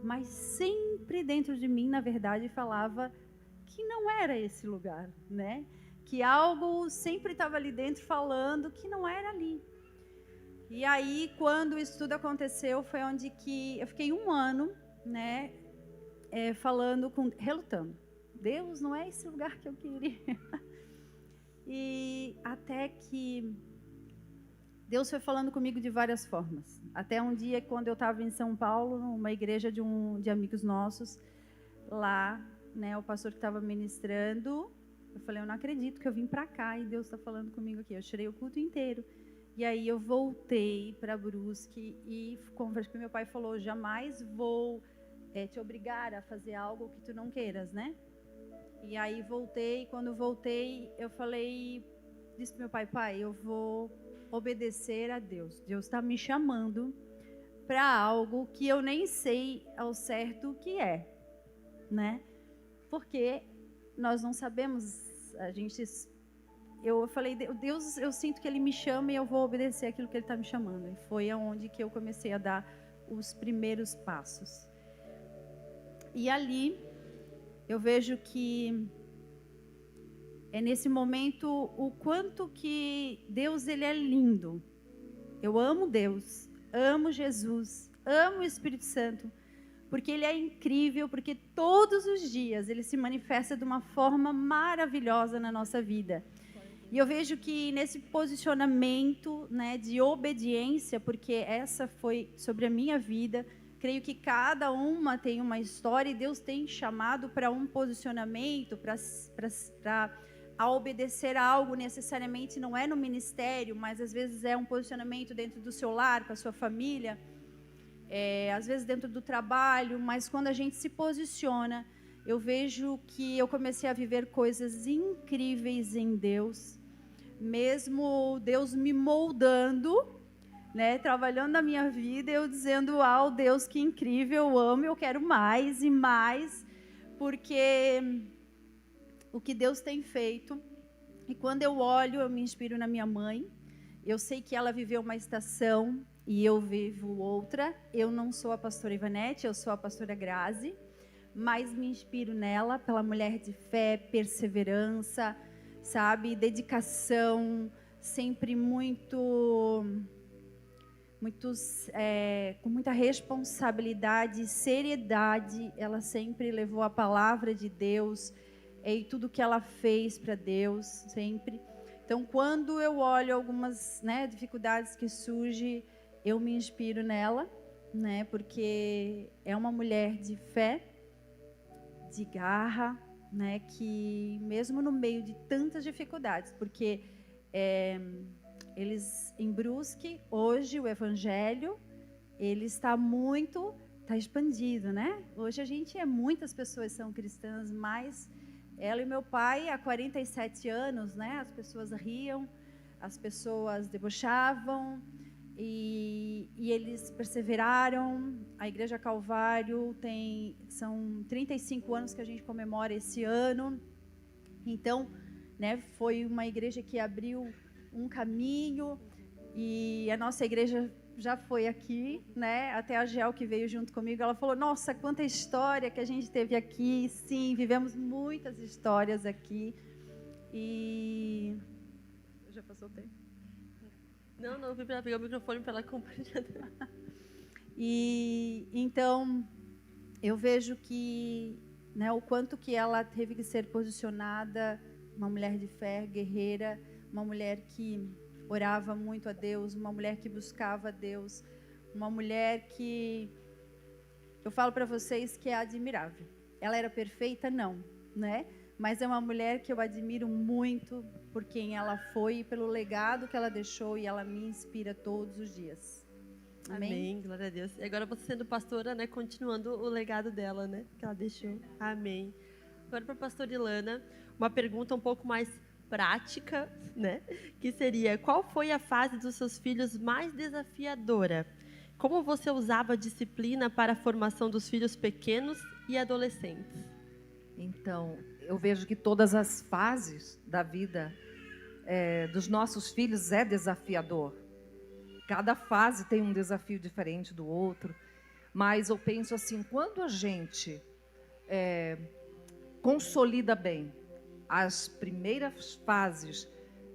Speaker 9: mas sempre dentro de mim, na verdade, falava que não era esse lugar, né? Que algo sempre estava ali dentro falando que não era ali. E aí, quando isso tudo aconteceu, foi onde que eu fiquei um ano, né? Relutando. Deus, não é esse lugar que eu queria. E até que Deus foi falando comigo de várias formas. Até um dia, quando eu estava em São Paulo, numa igreja de amigos nossos, lá, né, o pastor que estava ministrando, eu falei, eu não acredito que eu vim para cá e Deus está falando comigo aqui. Eu chorei o culto inteiro. E aí eu voltei para Brusque e conversei com meu pai, falou, jamais vou te obrigar a fazer algo que tu não queiras, né? E aí voltei, quando voltei, eu falei, disse para meu pai, pai, eu vou obedecer a Deus. Deus está me chamando para algo que eu nem sei ao certo o que é, né? Porque nós não sabemos, eu falei, Deus, eu sinto que Ele me chama e eu vou obedecer aquilo que Ele está me chamando. E foi aonde que eu comecei a dar os primeiros passos. E ali, eu vejo que é nesse momento o quanto que Deus, Ele é lindo. Eu amo Deus, amo Jesus, amo o Espírito Santo, porque Ele é incrível, porque todos os dias Ele se manifesta de uma forma maravilhosa na nossa vida. E eu vejo que nesse posicionamento, né, de obediência, porque essa foi sobre a minha vida, creio que cada uma tem uma história e Deus tem chamado para um posicionamento, a obedecer a algo necessariamente não é no ministério, mas às vezes é um posicionamento dentro do seu lar, com a sua família, às vezes dentro do trabalho, mas quando a gente se posiciona, eu vejo que eu comecei a viver coisas incríveis em Deus, mesmo Deus me moldando, né, trabalhando na minha vida, eu dizendo, uau, Deus, que incrível, eu amo, eu quero mais e mais, porque o que Deus tem feito, e quando eu olho, eu me inspiro na minha mãe, eu sei que ela viveu uma estação e eu vivo outra, eu não sou a pastora Ivanete, eu sou a pastora Grazi, mas me inspiro nela, pela mulher de fé, perseverança, sabe, dedicação, sempre com muita responsabilidade, seriedade, ela sempre levou a palavra de Deus e tudo que ela fez para Deus, sempre. Então, quando eu olho algumas, né, dificuldades que surgem, eu me inspiro nela, né, porque é uma mulher de fé, de garra, né, que mesmo no meio de tantas dificuldades, porque eles em Brusque, hoje o evangelho, ele está expandido, né? Hoje muitas pessoas são cristãs, mas ela e meu pai, há 47 anos, né? As pessoas riam, as pessoas debochavam, e eles perseveraram. A Igreja Calvário são 35 anos que a gente comemora esse ano. Então, né, foi uma igreja que abriu um caminho, e a nossa igreja já foi aqui, né? Até a Gel, que veio junto comigo, ela falou: nossa, quanta história que a gente teve aqui. Sim, vivemos muitas histórias aqui. E já passou o tempo?
Speaker 2: Não, eu vim para pegar o microfone para ela compartilhar.
Speaker 9: E então eu vejo que, né, o quanto que ela teve que ser posicionada, uma mulher de fé, guerreira, uma mulher que orava muito a Deus, uma mulher que buscava a Deus, uma mulher que eu falo para vocês que é admirável. Ela era perfeita? Não, né? Mas é uma mulher que eu admiro muito por quem ela foi e pelo legado que ela deixou, e ela me inspira todos os dias. Amém?
Speaker 2: Amém, glória a Deus. E agora você sendo pastora, né, continuando o legado dela, né, que ela deixou. Amém. Agora para a pastora Ilana, uma pergunta um pouco mais prática, né, que seria: qual foi a fase dos seus filhos mais desafiadora? Como você usava a disciplina para a formação dos filhos pequenos e adolescentes?
Speaker 8: Então, eu vejo que todas as fases da vida dos nossos filhos é desafiador. Cada fase tem um desafio diferente do outro, mas eu penso assim, quando a gente consolida bem as primeiras fases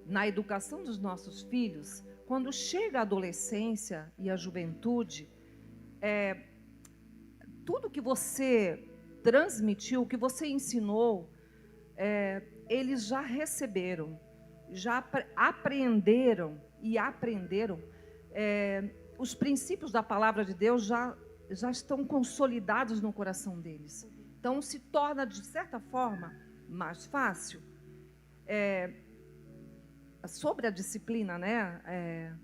Speaker 8: na educação dos nossos filhos, quando chega a adolescência e a juventude, tudo que você transmitiu, que você ensinou, eles já receberam, já aprenderam os princípios da palavra de Deus já estão consolidados no coração deles. Então se torna, de certa forma, mais fácil. Sobre a disciplina, né?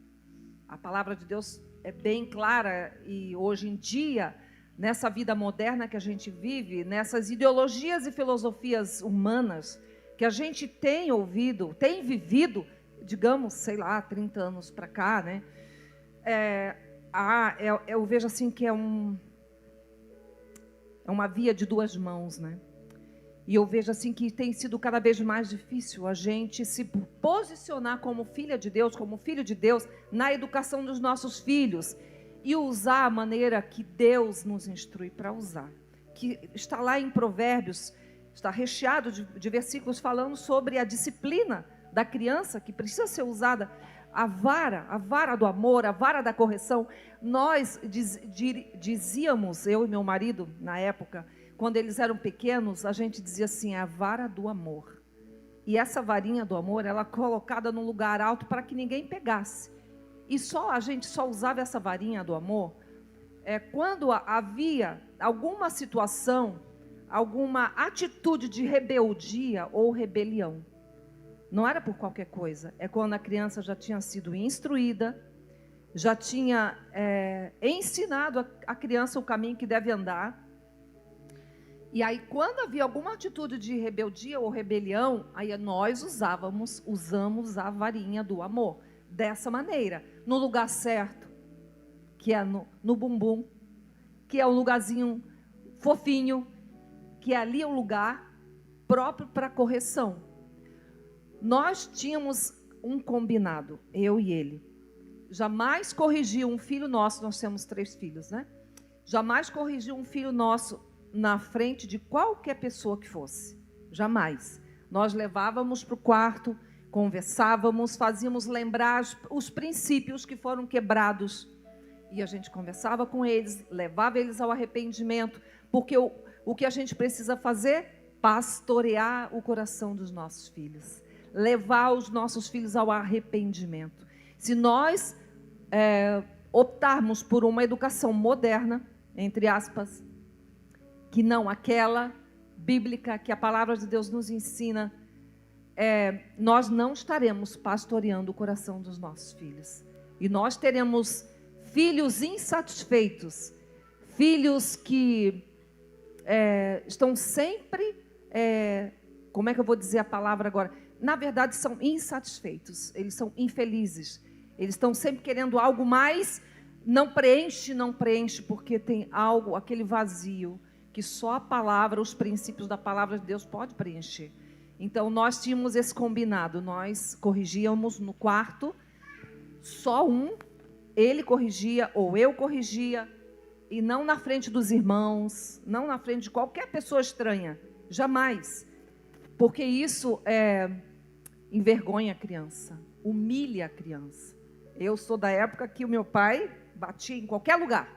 Speaker 8: A palavra de Deus é bem clara, e hoje em dia, nessa vida moderna que a gente vive, nessas ideologias e filosofias humanas que a gente tem ouvido, tem vivido, digamos, sei lá, 30 anos para cá, né? Eu vejo assim que é uma via de duas mãos, né? E eu vejo assim que tem sido cada vez mais difícil a gente se posicionar como filha de Deus, como filho de Deus, na educação dos nossos filhos, e usar a maneira que Deus nos instrui para usar. Que está lá em Provérbios, está recheado de versículos falando sobre a disciplina da criança, que precisa ser usada, a vara do amor, a vara da correção. Nós dizíamos, eu e meu marido, na época, quando eles eram pequenos, a gente dizia assim, a vara do amor. E essa varinha do amor, ela é colocada num lugar alto para que ninguém pegasse. E a gente só usava essa varinha do amor quando havia alguma situação, alguma atitude de rebeldia ou rebelião. Não era por qualquer coisa, é quando a criança já tinha sido instruída, já tinha ensinado a criança o caminho que deve andar. E aí, quando havia alguma atitude de rebeldia ou rebelião, aí nós usamos a varinha do amor. Dessa maneira, no lugar certo, que é no bumbum, que é um lugarzinho fofinho, que ali é um lugar próprio para correção. Nós tínhamos um combinado, eu e ele. Jamais corrigir um filho nosso, nós temos 3 filhos, né? Jamais corrigir um filho nosso na frente de qualquer pessoa que fosse. Jamais. Nós levávamos para o quarto, conversávamos, fazíamos lembrar os princípios que foram quebrados. E a gente conversava com eles, levava eles ao arrependimento, porque o que a gente precisa fazer? Pastorear o coração dos nossos filhos. Levar os nossos filhos ao arrependimento. Se nós optarmos por uma educação moderna, entre aspas, que não aquela bíblica que a palavra de Deus nos ensina, nós não estaremos pastoreando o coração dos nossos filhos. E nós teremos filhos insatisfeitos, filhos que estão sempre, como é que eu vou dizer a palavra agora? Na verdade, são insatisfeitos, eles são infelizes. Eles estão sempre querendo algo mais, não preenche, porque tem algo, aquele vazio, que só a palavra, os princípios da palavra de Deus pode preencher. Então, nós tínhamos esse combinado, nós corrigíamos no quarto, só ele corrigia ou eu corrigia, e não na frente dos irmãos, não na frente de qualquer pessoa estranha, jamais. Porque isso envergonha a criança, humilha a criança. Eu sou da época que o meu pai batia em qualquer lugar,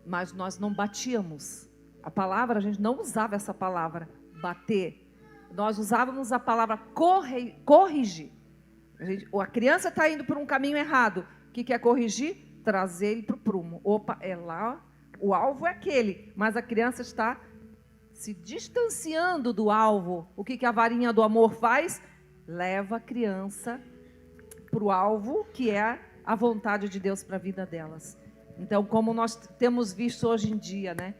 Speaker 8: mas nós não batíamos. A palavra, a gente não usava essa palavra, bater. Nós usávamos a palavra corrigir. A criança está indo por um caminho errado. O que é corrigir? Trazer ele para o prumo. Opa, é lá, o alvo é aquele, mas a criança está se distanciando do alvo. O que a varinha do amor faz? Leva a criança para o alvo, que é a vontade de Deus para a vida delas. Então, como nós temos visto hoje em dia, né?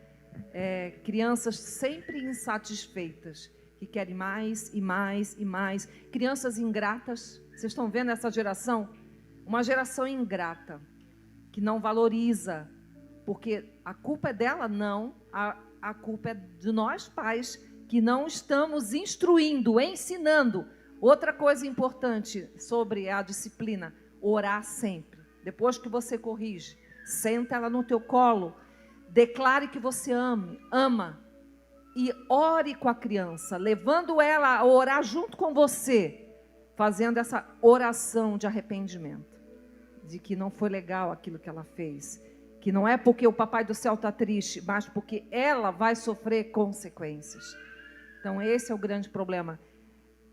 Speaker 8: Crianças sempre insatisfeitas, que querem mais e mais e mais. Crianças ingratas. Vocês estão vendo essa geração? Uma geração ingrata, que não valoriza, porque a culpa é dela? Não. A culpa é de nós pais, que não estamos instruindo, ensinando. Outra coisa importante sobre a disciplina, orar sempre. Depois que você corrige, senta ela no teu colo, declare que você ama, e ore com a criança, levando ela a orar junto com você, fazendo essa oração de arrependimento, de que não foi legal aquilo que ela fez, que não é porque o papai do céu está triste, mas porque ela vai sofrer consequências. Então esse é o grande problema.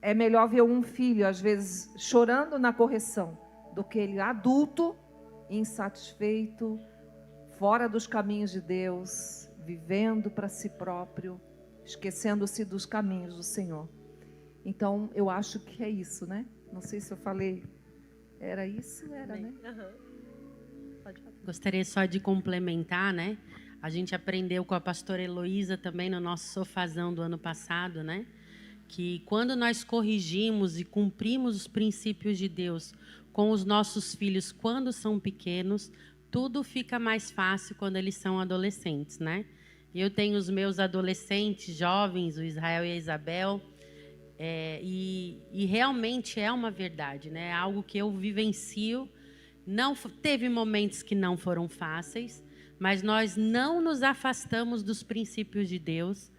Speaker 8: É melhor ver um filho, às vezes, chorando na correção, do que ele adulto, insatisfeito, fora dos caminhos de Deus, vivendo para si próprio, esquecendo-se dos caminhos do Senhor. Então, eu acho que é isso, né? Não sei se eu falei. Era isso? Era, né?
Speaker 2: Pode falar.
Speaker 10: Gostaria só de complementar, né? A gente aprendeu com a pastora Heloísa também no nosso sofazão do ano passado, né? Que quando nós corrigimos e cumprimos os princípios de Deus com os nossos filhos quando são pequenos, tudo fica mais fácil quando eles são adolescentes, né? Eu tenho os meus adolescentes jovens, o Israel e a Isabel, e realmente é uma verdade, né? É algo que eu vivencio. Teve momentos que não foram fáceis, mas nós não nos afastamos dos princípios de Deus,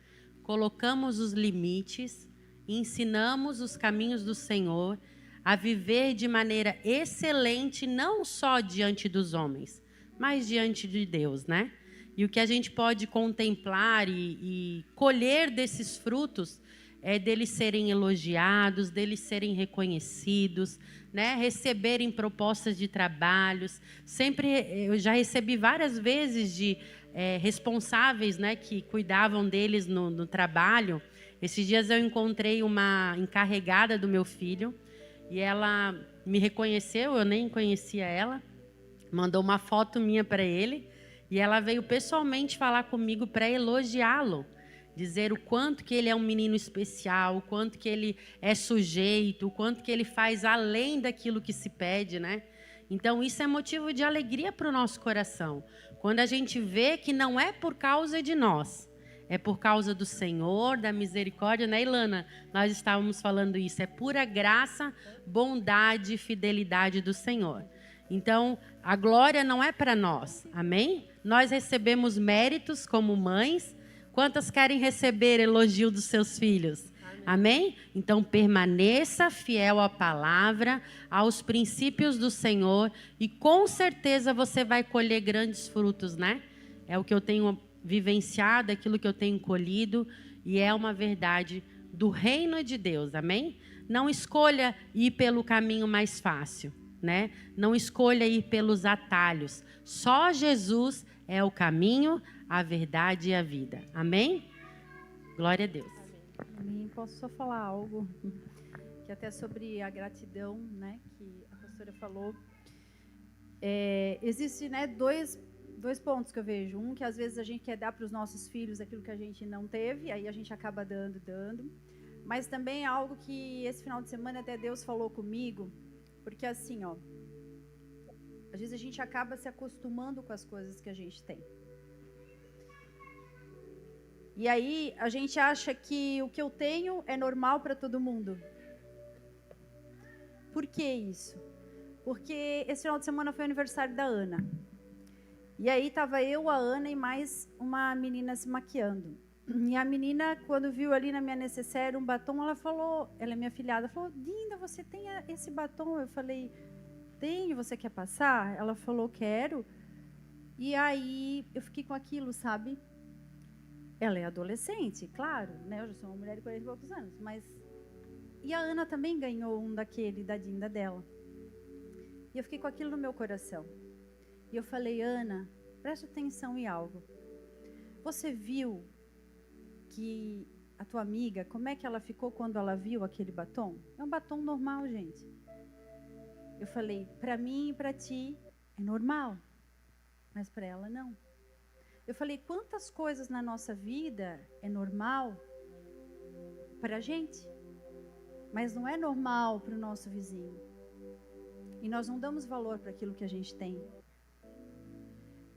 Speaker 10: colocamos os limites, ensinamos os caminhos do Senhor a viver de maneira excelente, não só diante dos homens, mas diante de Deus, né? E o que a gente pode contemplar e colher desses frutos é deles serem elogiados, deles serem reconhecidos, né? Receberem propostas de trabalhos. Eu já recebi várias vezes de responsáveis, né, que cuidavam deles no trabalho. Esses dias eu encontrei uma encarregada do meu filho e ela me reconheceu, eu nem conhecia ela, mandou uma foto minha para ele e ela veio pessoalmente falar comigo para elogiá-lo, dizer o quanto que ele é um menino especial, o quanto que ele é sujeito, o quanto que ele faz além daquilo que se pede, né? Então, isso é motivo de alegria para o nosso coração. Quando a gente vê que não é por causa de nós, é por causa do Senhor, da misericórdia, né, Ilana? Nós estávamos falando isso. É pura graça, bondade e fidelidade do Senhor. Então, a glória não é para nós, amém? Nós recebemos méritos como mães. Quantas querem receber elogio dos seus filhos? Amém? Então, permaneça fiel à palavra, aos princípios do Senhor, e com certeza você vai colher grandes frutos, né? É o que eu tenho vivenciado, aquilo que eu tenho colhido, e é uma verdade do reino de Deus, amém? Não escolha ir pelo caminho mais fácil, né? Não escolha ir pelos atalhos. Só Jesus é o caminho, a verdade e a vida. Amém? Glória a Deus.
Speaker 9: Amém. Posso só falar algo? que até sobre a gratidão, né, que a pastora falou. Existe, né, dois pontos que eu vejo. Um, que às vezes a gente quer dar para os nossos filhos aquilo que a gente não teve, aí a gente acaba dando. Mas também é algo que esse final de semana até Deus falou comigo, porque assim, ó, às vezes a gente acaba se acostumando com as coisas que a gente tem. E aí a gente acha que o que eu tenho é normal para todo mundo. Por que isso? Porque esse final de semana foi o aniversário da Ana. E aí estava eu, a Ana e mais uma menina se maquiando. E a menina, quando viu ali na minha necessaire um batom, ela falou, ela é minha filhada, falou, Dinda, você tem esse batom? Eu falei, tenho, você quer passar? Ela falou, quero. E aí eu fiquei com aquilo, sabe? Ela é adolescente, claro, né? Eu já sou uma mulher de 40 e poucos anos, mas... E a Ana também ganhou um daquele, da Dinda dela. E eu fiquei com aquilo no meu coração. E eu falei, Ana, preste atenção em algo. Você viu que a tua amiga, como é que ela ficou quando ela viu aquele batom? É um batom normal, gente. Eu falei, para mim e para ti é normal, mas para ela não. Eu falei, quantas coisas na nossa vida é normal para a gente, mas não é normal para o nosso vizinho. E nós não damos valor para aquilo que a gente tem.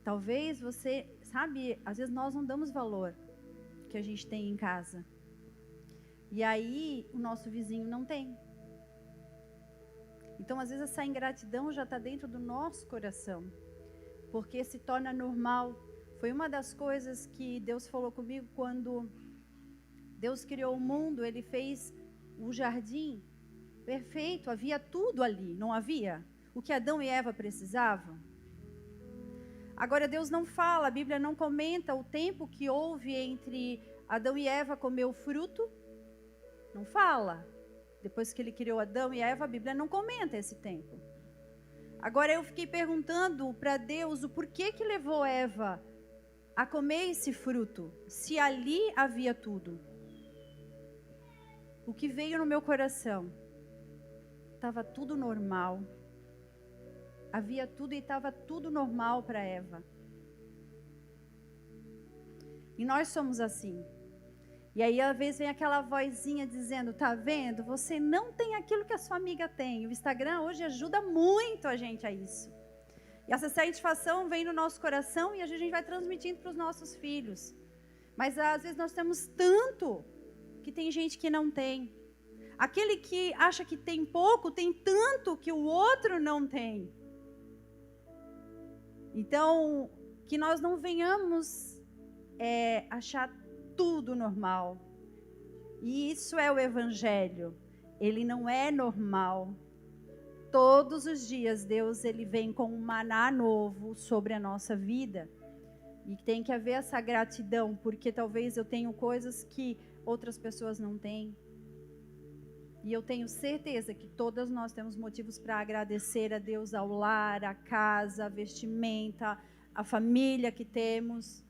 Speaker 9: Talvez você, sabe, às vezes nós não damos valor que a gente tem em casa. E aí o nosso vizinho não tem. Então, às vezes essa ingratidão já está dentro do nosso coração, porque se torna normal. Foi uma das coisas que Deus falou comigo quando Deus criou o mundo. Ele fez o jardim perfeito, havia tudo ali, não havia? O que Adão e Eva precisavam. Agora Deus não fala, a Bíblia não comenta o tempo que houve entre Adão e Eva comer o fruto. Não fala. Depois que ele criou Adão e Eva, a Bíblia não comenta esse tempo. Agora eu fiquei perguntando para Deus o porquê que levou Eva a comer esse fruto, se ali havia tudo. O que veio no meu coração, estava tudo normal. Havia tudo e estava tudo normal para Eva. E nós somos assim. E aí, às vezes, vem aquela vozinha dizendo, tá vendo? Você não tem aquilo que a sua amiga tem. O Instagram hoje ajuda muito a gente a isso. E essa satisfação vem no nosso coração e a gente vai transmitindo para os nossos filhos. Mas, às vezes, nós temos tanto que tem gente que não tem. Aquele que acha que tem pouco, tem tanto que o outro não tem. Então, que nós não venhamos achar tudo normal. E isso é o Evangelho. Ele não é normal. Todos os dias Deus ele vem com um maná novo sobre a nossa vida. E tem que haver essa gratidão, porque talvez eu tenha coisas que outras pessoas não têm. E eu tenho certeza que todas nós temos motivos para agradecer a Deus ao lar, a casa, a vestimenta, a família que temos,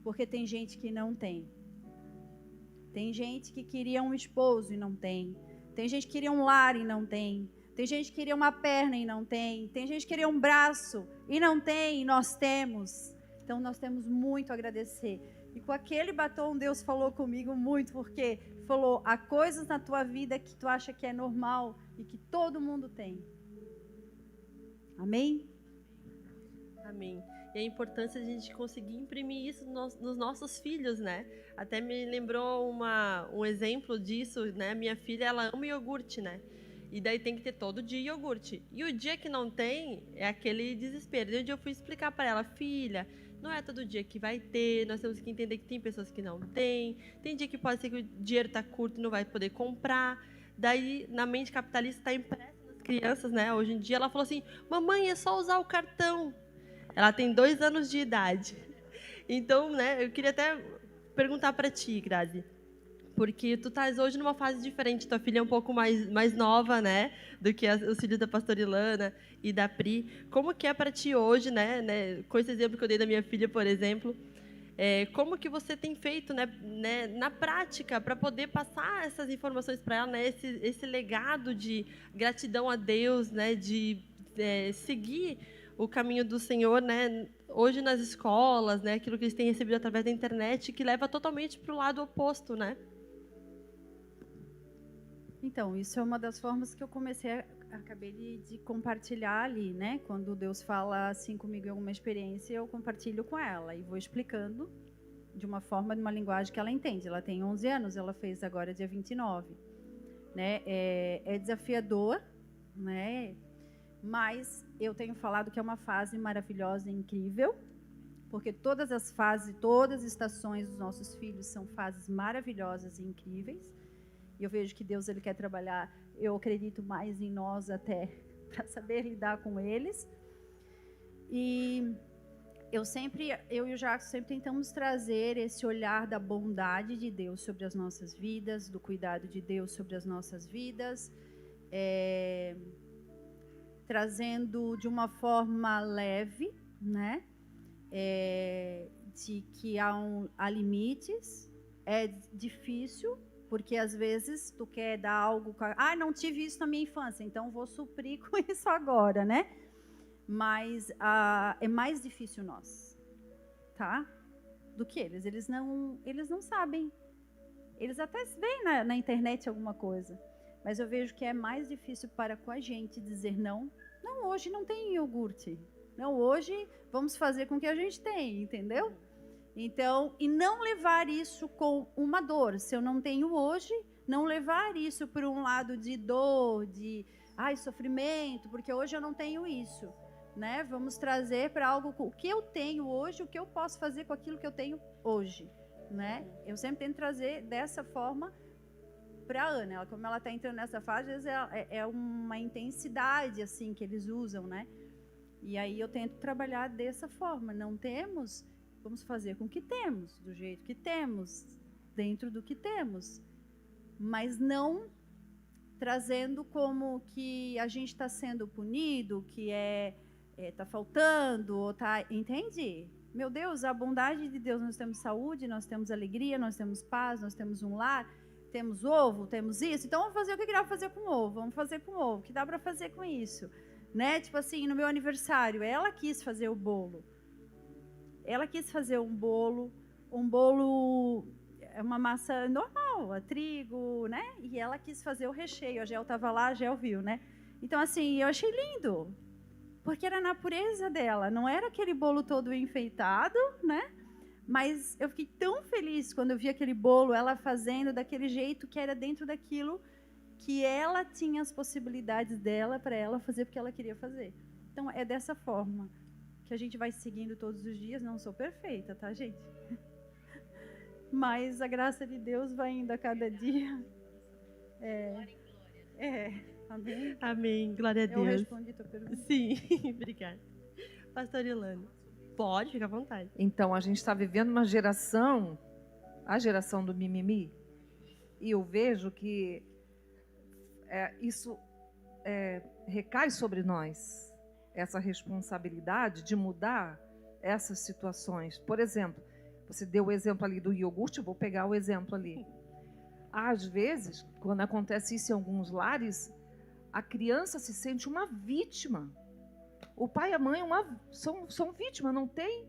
Speaker 9: porque tem gente que não tem. Tem gente que queria um esposo e não tem. Tem gente que queria um lar e não tem. Tem gente que queria uma perna e não tem. Tem gente que queria um braço e não tem, e nós temos. Então nós temos muito a agradecer. E com aquele batom Deus falou comigo muito, porque falou, há coisas na tua vida que tu acha que é normal e que todo mundo tem. Amém?
Speaker 2: Amém. E a importância de a gente conseguir imprimir isso nos nossos filhos, né? Até me lembrou um exemplo disso, né? Minha filha, ela ama iogurte, né? E daí tem que ter todo dia iogurte. E o dia que não tem, é aquele desespero. E um dia eu fui explicar para ela, filha, não é todo dia que vai ter, nós temos que entender que tem pessoas que não têm, tem dia que pode ser que o dinheiro está curto e não vai poder comprar. Daí, na mente capitalista, está impressa nas crianças, né? Hoje em dia, ela falou assim, mamãe, é só usar o cartão. Ela tem 2 anos de idade. Então, né, eu queria até perguntar para ti, Grazi, porque tu estás hoje numa fase diferente, tua filha é um pouco mais nova, né, do que os filhos da pastora Ilana e da Pri. Como que é para ti hoje, né, com esse exemplo que eu dei da minha filha, por exemplo, Como que você tem feito, né, na prática, para poder passar essas informações para ela, né, esse legado de gratidão a Deus, né, de seguir o caminho do Senhor, né, hoje nas escolas, né, aquilo que eles têm recebido através da internet, que leva totalmente para o lado oposto, né?
Speaker 9: Então, isso é uma das formas que eu acabei de compartilhar ali, né? Quando Deus fala assim comigo em alguma experiência, eu compartilho com ela e vou explicando de uma forma, de uma linguagem que ela entende. Ela tem 11 anos, ela fez agora dia 29, né? É desafiador, né? Mas eu tenho falado que é uma fase maravilhosa e incrível, porque todas as fases, todas as estações dos nossos filhos são fases maravilhosas e incríveis. E eu vejo que Deus ele quer trabalhar, eu acredito mais em nós até, para saber lidar com eles. E eu e o Jacques sempre tentamos trazer esse olhar da bondade de Deus sobre as nossas vidas, do cuidado de Deus sobre as nossas vidas, trazendo de uma forma leve, né? De que há limites, é difícil, porque às vezes tu quer dar algo, não tive isso na minha infância, então vou suprir com isso agora, né? Mas é mais difícil nós, tá? Do que eles. Eles não sabem. Eles até veem na internet alguma coisa, mas eu vejo que é mais difícil para com a gente dizer não. Não, hoje não tem iogurte. Não, hoje vamos fazer com o que a gente tem, entendeu? Então, e não levar isso com uma dor. Se eu não tenho hoje, não levar isso para um lado de dor, de sofrimento, porque hoje eu não tenho isso, né? Vamos trazer para algo, o que eu tenho hoje, o que eu posso fazer com aquilo que eu tenho hoje, né? Eu sempre tento trazer dessa forma para a Ana. Como ela está entrando nessa fase, às vezes é uma intensidade assim que eles usam, né? E aí eu tento trabalhar dessa forma. Não temos, vamos fazer com o que temos, do jeito que temos, dentro do que temos, mas não trazendo como que a gente está sendo punido, que está faltando, ou tá, entende? Meu Deus, a bondade de Deus, nós temos saúde, nós temos alegria, nós temos paz, nós temos um lar, temos ovo, temos isso, então vamos fazer o que dá para fazer com ovo, vamos fazer com ovo, o que dá para fazer com isso, né? Tipo assim, no meu aniversário, ela quis fazer o bolo. Ela quis fazer um bolo é uma massa normal, a trigo, né? E ela quis fazer o recheio. A Gel estava lá, a Gel viu, né? Então, assim, eu achei lindo, porque era a natureza dela, não era aquele bolo todo enfeitado, né? Mas eu fiquei tão feliz quando eu vi aquele bolo, ela fazendo daquele jeito que era dentro daquilo que ela tinha as possibilidades dela para ela fazer porque ela queria fazer. Então, é dessa forma que a gente vai seguindo todos os dias. Não sou perfeita, tá, gente? Mas a graça de Deus vai indo a cada dia. Amém.
Speaker 2: Amém, glória a Deus.
Speaker 9: Eu respondi a tua pergunta.
Speaker 2: Sim, obrigada. Pastor Ilane, pode, fica à vontade.
Speaker 8: Então, a gente está vivendo uma geração, a geração do mimimi, e eu vejo que isso recai sobre nós, essa responsabilidade de mudar essas situações. Por exemplo, você deu o exemplo ali do iogurte, eu vou pegar o exemplo ali. Às vezes, quando acontece isso em alguns lares, a criança se sente uma vítima. O pai e a mãe são vítimas, não tem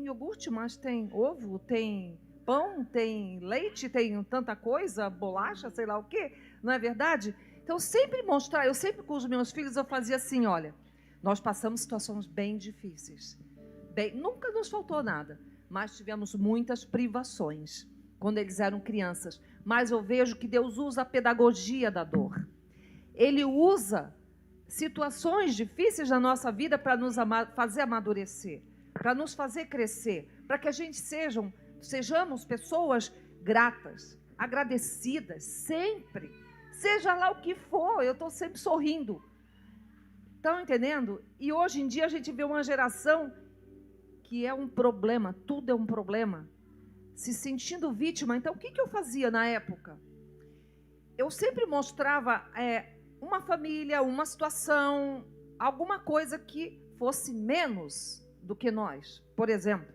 Speaker 8: iogurte, mas tem ovo, tem pão, tem leite, tem tanta coisa, bolacha, sei lá o quê, não é verdade? Então, eu sempre com os meus filhos, eu fazia assim, olha, nós passamos situações bem difíceis, nunca nos faltou nada, mas tivemos muitas privações quando eles eram crianças. Mas eu vejo que Deus usa a pedagogia da dor. Ele usa situações difíceis na nossa vida para nos fazer amadurecer, para nos fazer crescer, para que a gente sejamos pessoas gratas, agradecidas, sempre. Seja lá o que for, eu estou sempre sorrindo. Estão entendendo? E hoje em dia a gente vê uma geração que é um problema, tudo é um problema, se sentindo vítima. Então, o que eu fazia na época? Eu sempre mostrava uma família, uma situação, alguma coisa que fosse menos do que nós. Por exemplo,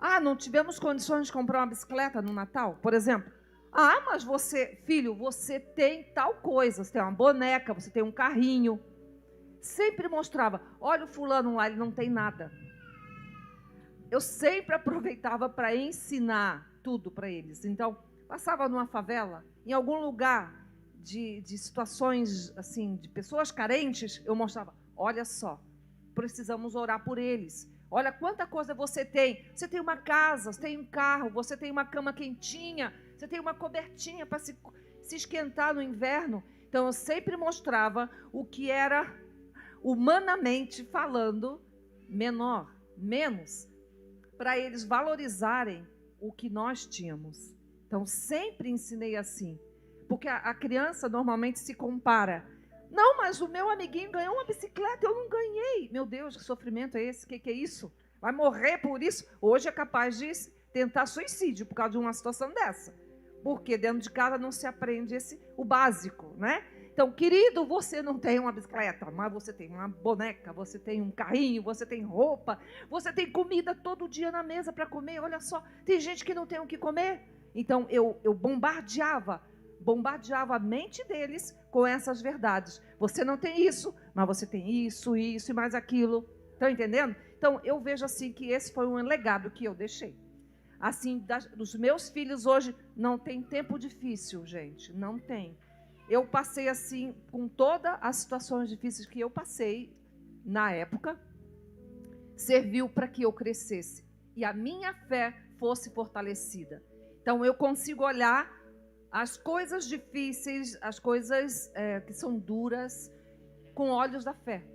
Speaker 8: Ah, não tivemos condições de comprar uma bicicleta no Natal, por exemplo. Ah, mas você, filho, você tem tal coisa, você tem uma boneca, você tem um carrinho. Sempre mostrava, olha o fulano lá, ele não tem nada. Eu sempre aproveitava para ensinar tudo para eles. Então, passava numa favela, em algum lugar de situações assim, de pessoas carentes, eu mostrava, olha só, precisamos orar por eles. Olha quanta coisa você tem. Você tem uma casa, você tem um carro, você tem uma cama quentinha, você tem uma cobertinha para se esquentar no inverno. Então, eu sempre mostrava o que era, humanamente falando, menor, menos, para eles valorizarem o que nós tínhamos. Então, sempre ensinei assim. Porque a criança normalmente se compara. Não, mas o meu amiguinho ganhou uma bicicleta, eu não ganhei. Meu Deus, que sofrimento é esse? O que é isso? Vai morrer por isso? Hoje é capaz de tentar suicídio por causa de uma situação dessa. Porque dentro de casa não se aprende o básico, né? Então, querido, você não tem uma bicicleta, mas você tem uma boneca, você tem um carrinho, você tem roupa, você tem comida todo dia na mesa para comer. Olha só, tem gente que não tem o que comer. Então, eu bombardeava a mente deles com essas verdades. Você não tem isso, mas você tem isso, isso e mais aquilo. Estão entendendo? Então, eu vejo assim que esse foi um legado que eu deixei. Assim, dos meus filhos hoje, não tem tempo difícil, gente. Não tem. Eu passei assim, com todas as situações difíceis que eu passei na época, serviu para que eu crescesse e a minha fé fosse fortalecida. Então, eu consigo olhar as coisas difíceis, as coisas que são duras, com olhos da fé.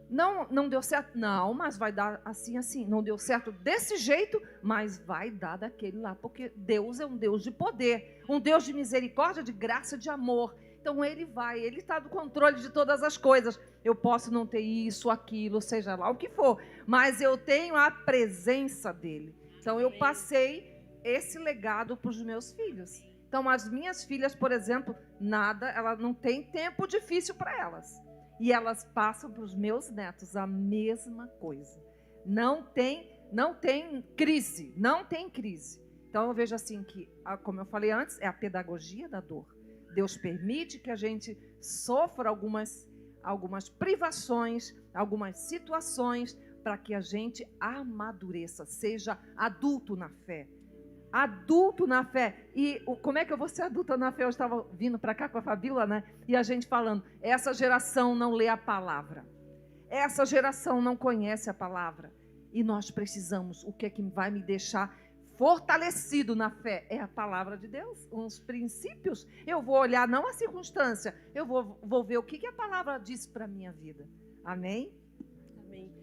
Speaker 8: Não deu certo? Não, mas vai dar assim, assim. Não deu certo desse jeito, mas vai dar daquele lá. Porque Deus é um Deus de poder, um Deus de misericórdia, de graça, de amor. Então, Ele está no controle de todas as coisas. Eu posso não ter isso, aquilo, seja lá o que for, mas eu tenho a presença dEle. Então, eu passei esse legado para os meus filhos. Então, as minhas filhas, por exemplo, ela não tem tempo difícil para elas. E elas passam para os meus netos a mesma coisa. Não tem crise, não tem crise. Então, eu vejo assim que, como eu falei antes, é a pedagogia da dor. Deus permite que a gente sofra algumas privações, algumas situações, para que a gente amadureça, seja adulto na fé. Adulto na fé. E como é que eu vou ser adulta na fé? Eu estava vindo para cá com a Fabíola, né? E a gente falando, essa geração não lê a palavra. Essa geração não conhece a palavra. E nós precisamos, o que é que vai me deixar fortalecido na fé? É a palavra de Deus, os princípios. Eu vou olhar não a circunstância, eu vou ver o que a palavra diz para a minha vida. Amém?
Speaker 2: Amém.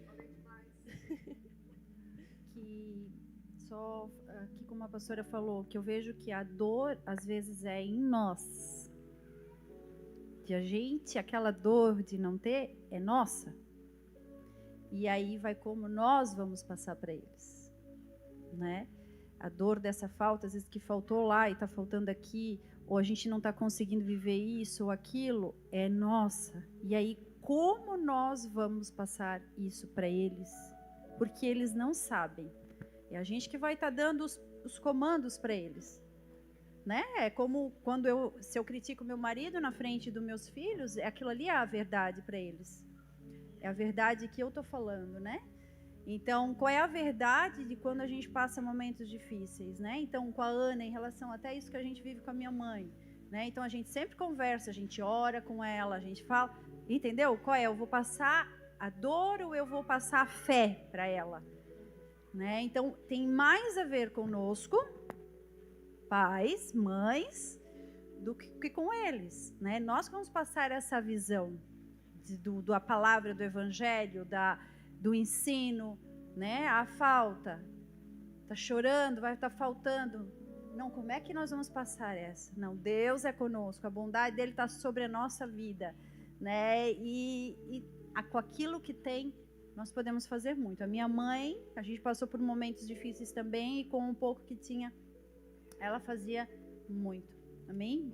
Speaker 9: Só aqui como a pastora falou, que eu vejo que a dor às vezes é em nós. Que a gente, aquela dor de não ter, é nossa. E aí vai como nós vamos passar para eles, né? A dor dessa falta, às vezes que faltou lá e está faltando aqui, ou a gente não está conseguindo viver isso ou aquilo, é nossa. E aí como nós vamos passar isso para eles? Porque eles não sabem. É a gente que vai estar dando os comandos para eles, né? É como quando se eu critico meu marido na frente dos meus filhos, aquilo ali é a verdade para eles. É a verdade que eu estou falando, né? Então, qual é a verdade de quando a gente passa momentos difíceis, né? Então, com a Ana, em relação até isso que a gente vive com a minha mãe, né? Então, a gente sempre conversa, a gente ora com ela, a gente fala, entendeu? Qual é? Eu vou passar a dor ou eu vou passar a fé para ela? Né? Então, tem mais a ver conosco, pais, mães, do que com eles. Né? Nós vamos passar essa visão da palavra, do evangelho, do ensino, né? A falta. Está chorando, vai estar faltando. Não, como é que nós vamos passar essa? Não, Deus é conosco, a bondade dele está sobre a nossa vida. Né? E com aquilo que tem, nós podemos fazer muito. A minha mãe, a gente passou por momentos difíceis também, e com um pouco que tinha, ela fazia muito. Amém?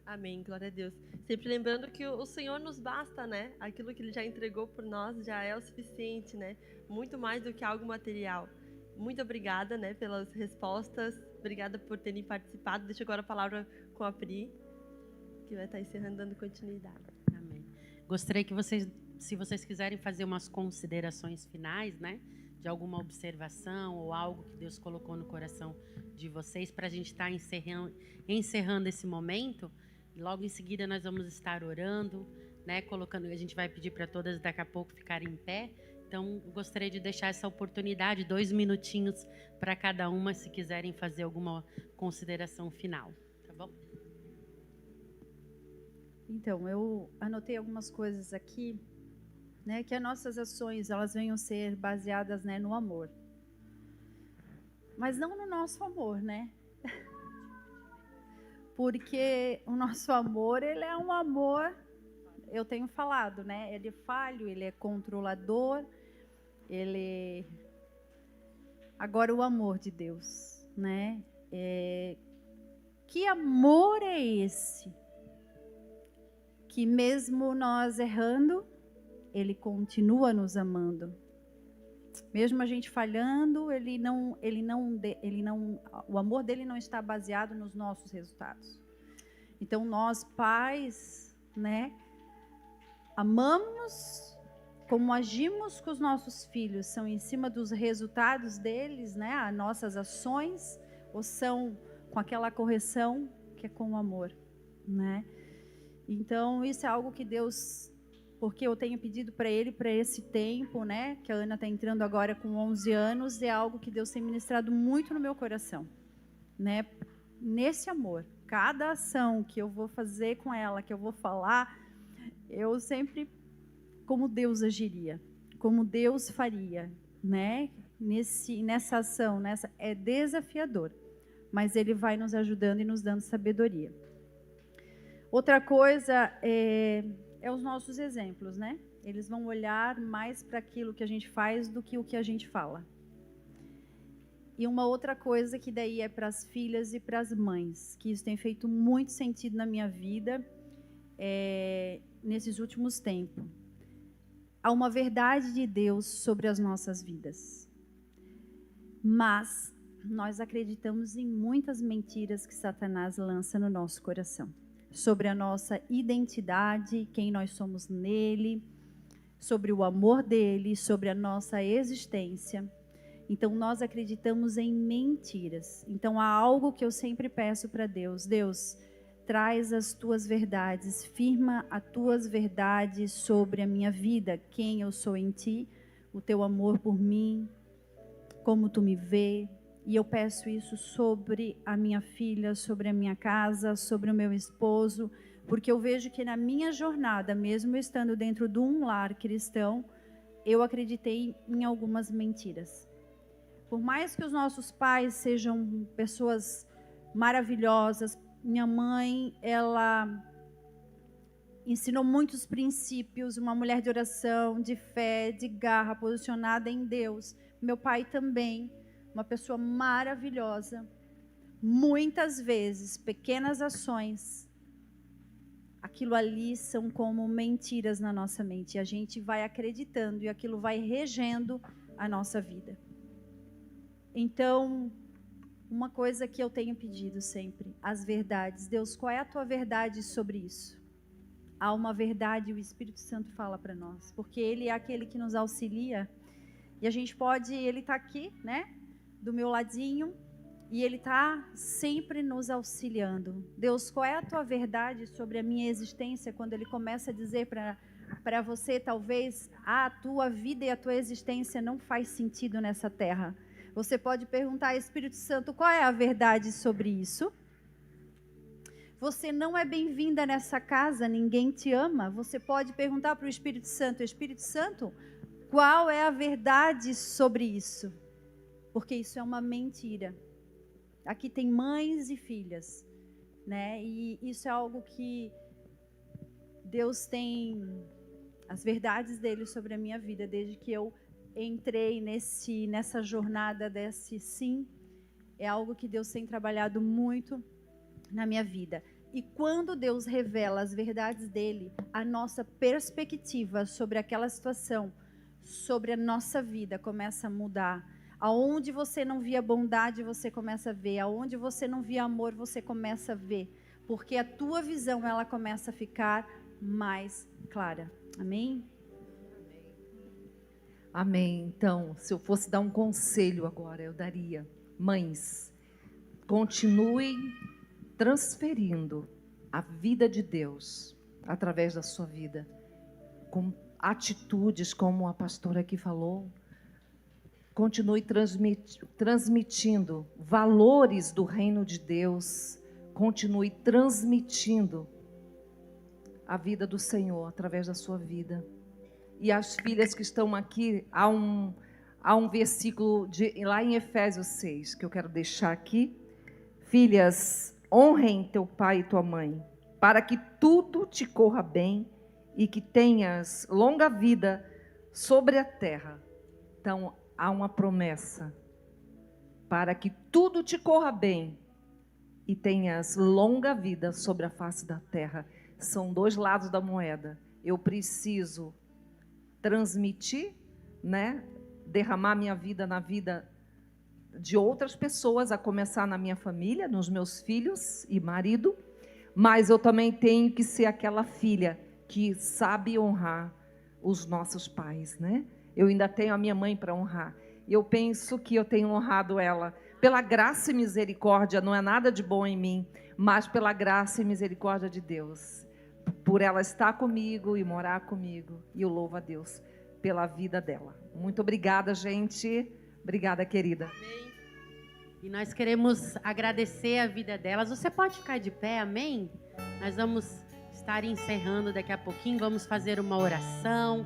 Speaker 2: Amém, glória a Deus. Sempre lembrando que o Senhor nos basta, né? Aquilo que Ele já entregou por nós já é o suficiente, né? Muito mais do que algo material. muito obrigada, né, pelas respostas. Obrigada por terem participado. Deixo agora a palavra com a Pri, que vai estar encerrando, dando continuidade.
Speaker 10: Amém. Gostaria que vocês, se vocês quiserem fazer umas considerações finais, né, de alguma observação ou algo que Deus colocou no coração de vocês, para a gente estar encerrando esse momento. Logo em seguida nós vamos estar orando, né, colocando, a gente vai pedir para todas daqui a pouco ficarem em pé. Então, gostaria de deixar essa oportunidade, 2 minutinhos para cada uma, se quiserem fazer alguma consideração final, tá bom?
Speaker 9: Então, eu anotei algumas coisas aqui, né, que as nossas ações, elas venham ser baseadas, né, no amor. Mas não no nosso amor, né? Porque o nosso amor, ele é um amor, eu tenho falado, né? Ele é falho, ele é controlador, ele... Agora, o amor de Deus, né? Que amor é esse? Que mesmo nós errando, Ele continua nos amando. Mesmo a gente falhando, o amor dele não está baseado nos nossos resultados. Então, nós, pais, né, amamos como agimos com os nossos filhos, são em cima dos resultados deles, né, as nossas ações, ou são com aquela correção que é com o amor, né? Então, isso é algo que Deus... Porque eu tenho pedido para ele, para esse tempo, né? Que a Ana está entrando agora com 11 anos, é algo que Deus tem ministrado muito no meu coração, né? Nesse amor, cada ação que eu vou fazer com ela, que eu vou falar, eu sempre, como Deus agiria, como Deus faria, né? Nessa ação, é desafiador, mas Ele vai nos ajudando e nos dando sabedoria. Outra coisa é os nossos exemplos, né? Eles vão olhar mais para aquilo que a gente faz do que o que a gente fala. E uma outra coisa que daí é para as filhas e para as mães, que isso tem feito muito sentido na minha vida nesses últimos tempos. Há uma verdade de Deus sobre as nossas vidas. Mas nós acreditamos em muitas mentiras que Satanás lança no nosso coração. Sobre a nossa identidade, quem nós somos nele, sobre o amor dele, sobre a nossa existência. Então, nós acreditamos em mentiras. Então, há algo que eu sempre peço para Deus. Deus, traz as tuas verdades, firma as tuas verdades sobre a minha vida, quem eu sou em ti, o teu amor por mim, como tu me vê. E eu peço isso sobre a minha filha, sobre a minha casa, sobre o meu esposo, porque eu vejo que na minha jornada, mesmo estando dentro de um lar cristão, eu acreditei em algumas mentiras. Por mais que os nossos pais sejam pessoas maravilhosas, minha mãe, ela ensinou muitos princípios, uma mulher de oração, de fé, de garra, posicionada em Deus. Meu pai também. Uma pessoa maravilhosa, muitas vezes, pequenas ações, aquilo ali são como mentiras na nossa mente, e a gente vai acreditando, e aquilo vai regendo a nossa vida. Então, uma coisa que eu tenho pedido sempre, as verdades. Deus, qual é a tua verdade sobre isso? Há uma verdade, o Espírito Santo fala para nós, porque Ele é aquele que nos auxilia, e a gente pode, Ele está aqui, né? Do meu ladinho, e Ele está sempre nos auxiliando. Deus, qual é a tua verdade sobre a minha existência? Quando Ele começa a dizer para você, talvez, a tua vida e a tua existência não faz sentido nessa terra. Você pode perguntar, Espírito Santo, qual é a verdade sobre isso? Você não é bem-vinda nessa casa, ninguém te ama. Você pode perguntar para o Espírito Santo, qual é a verdade sobre isso? Porque isso é uma mentira. Aqui tem mães e filhas, né? E isso é algo que Deus tem as verdades dele sobre a minha vida desde que eu entrei nessa jornada desse sim. É algo que Deus tem trabalhado muito na minha vida. E quando Deus revela as verdades dele, a nossa perspectiva sobre aquela situação, sobre a nossa vida começa a mudar. Aonde você não via bondade, você começa a ver. Aonde você não via amor, você começa a ver. Porque a tua visão, ela começa a ficar mais clara. Amém?
Speaker 8: Amém. Então, se eu fosse dar um conselho agora, eu daria: mães, continuem transferindo a vida de Deus através da sua vida, com atitudes como a pastora aqui falou. Continue transmitindo valores do reino de Deus. Continue transmitindo a vida do Senhor através da sua vida. E as filhas que estão aqui, há um versículo lá em Efésios 6, que eu quero deixar aqui. Filhas, honrem teu pai e tua mãe, para que tudo te corra bem e que tenhas longa vida sobre a terra. Então, há uma promessa para que tudo te corra bem e tenhas longa vida sobre a face da terra. São dois lados da moeda. Eu preciso transmitir, né? Derramar minha vida na vida de outras pessoas, a começar na minha família, nos meus filhos e marido, mas eu também tenho que ser aquela filha que sabe honrar os nossos pais, né? Eu ainda tenho a minha mãe para honrar. E eu penso que eu tenho honrado ela. Pela graça e misericórdia, não é nada de bom em mim, mas pela graça e misericórdia de Deus. Por ela estar comigo e morar comigo. E eu louvo a Deus pela vida dela. Muito obrigada, gente. Obrigada, querida.
Speaker 10: Amém. E nós queremos agradecer a vida delas. Você pode ficar de pé, amém? Nós vamos estar encerrando daqui a pouquinho. Vamos fazer uma oração.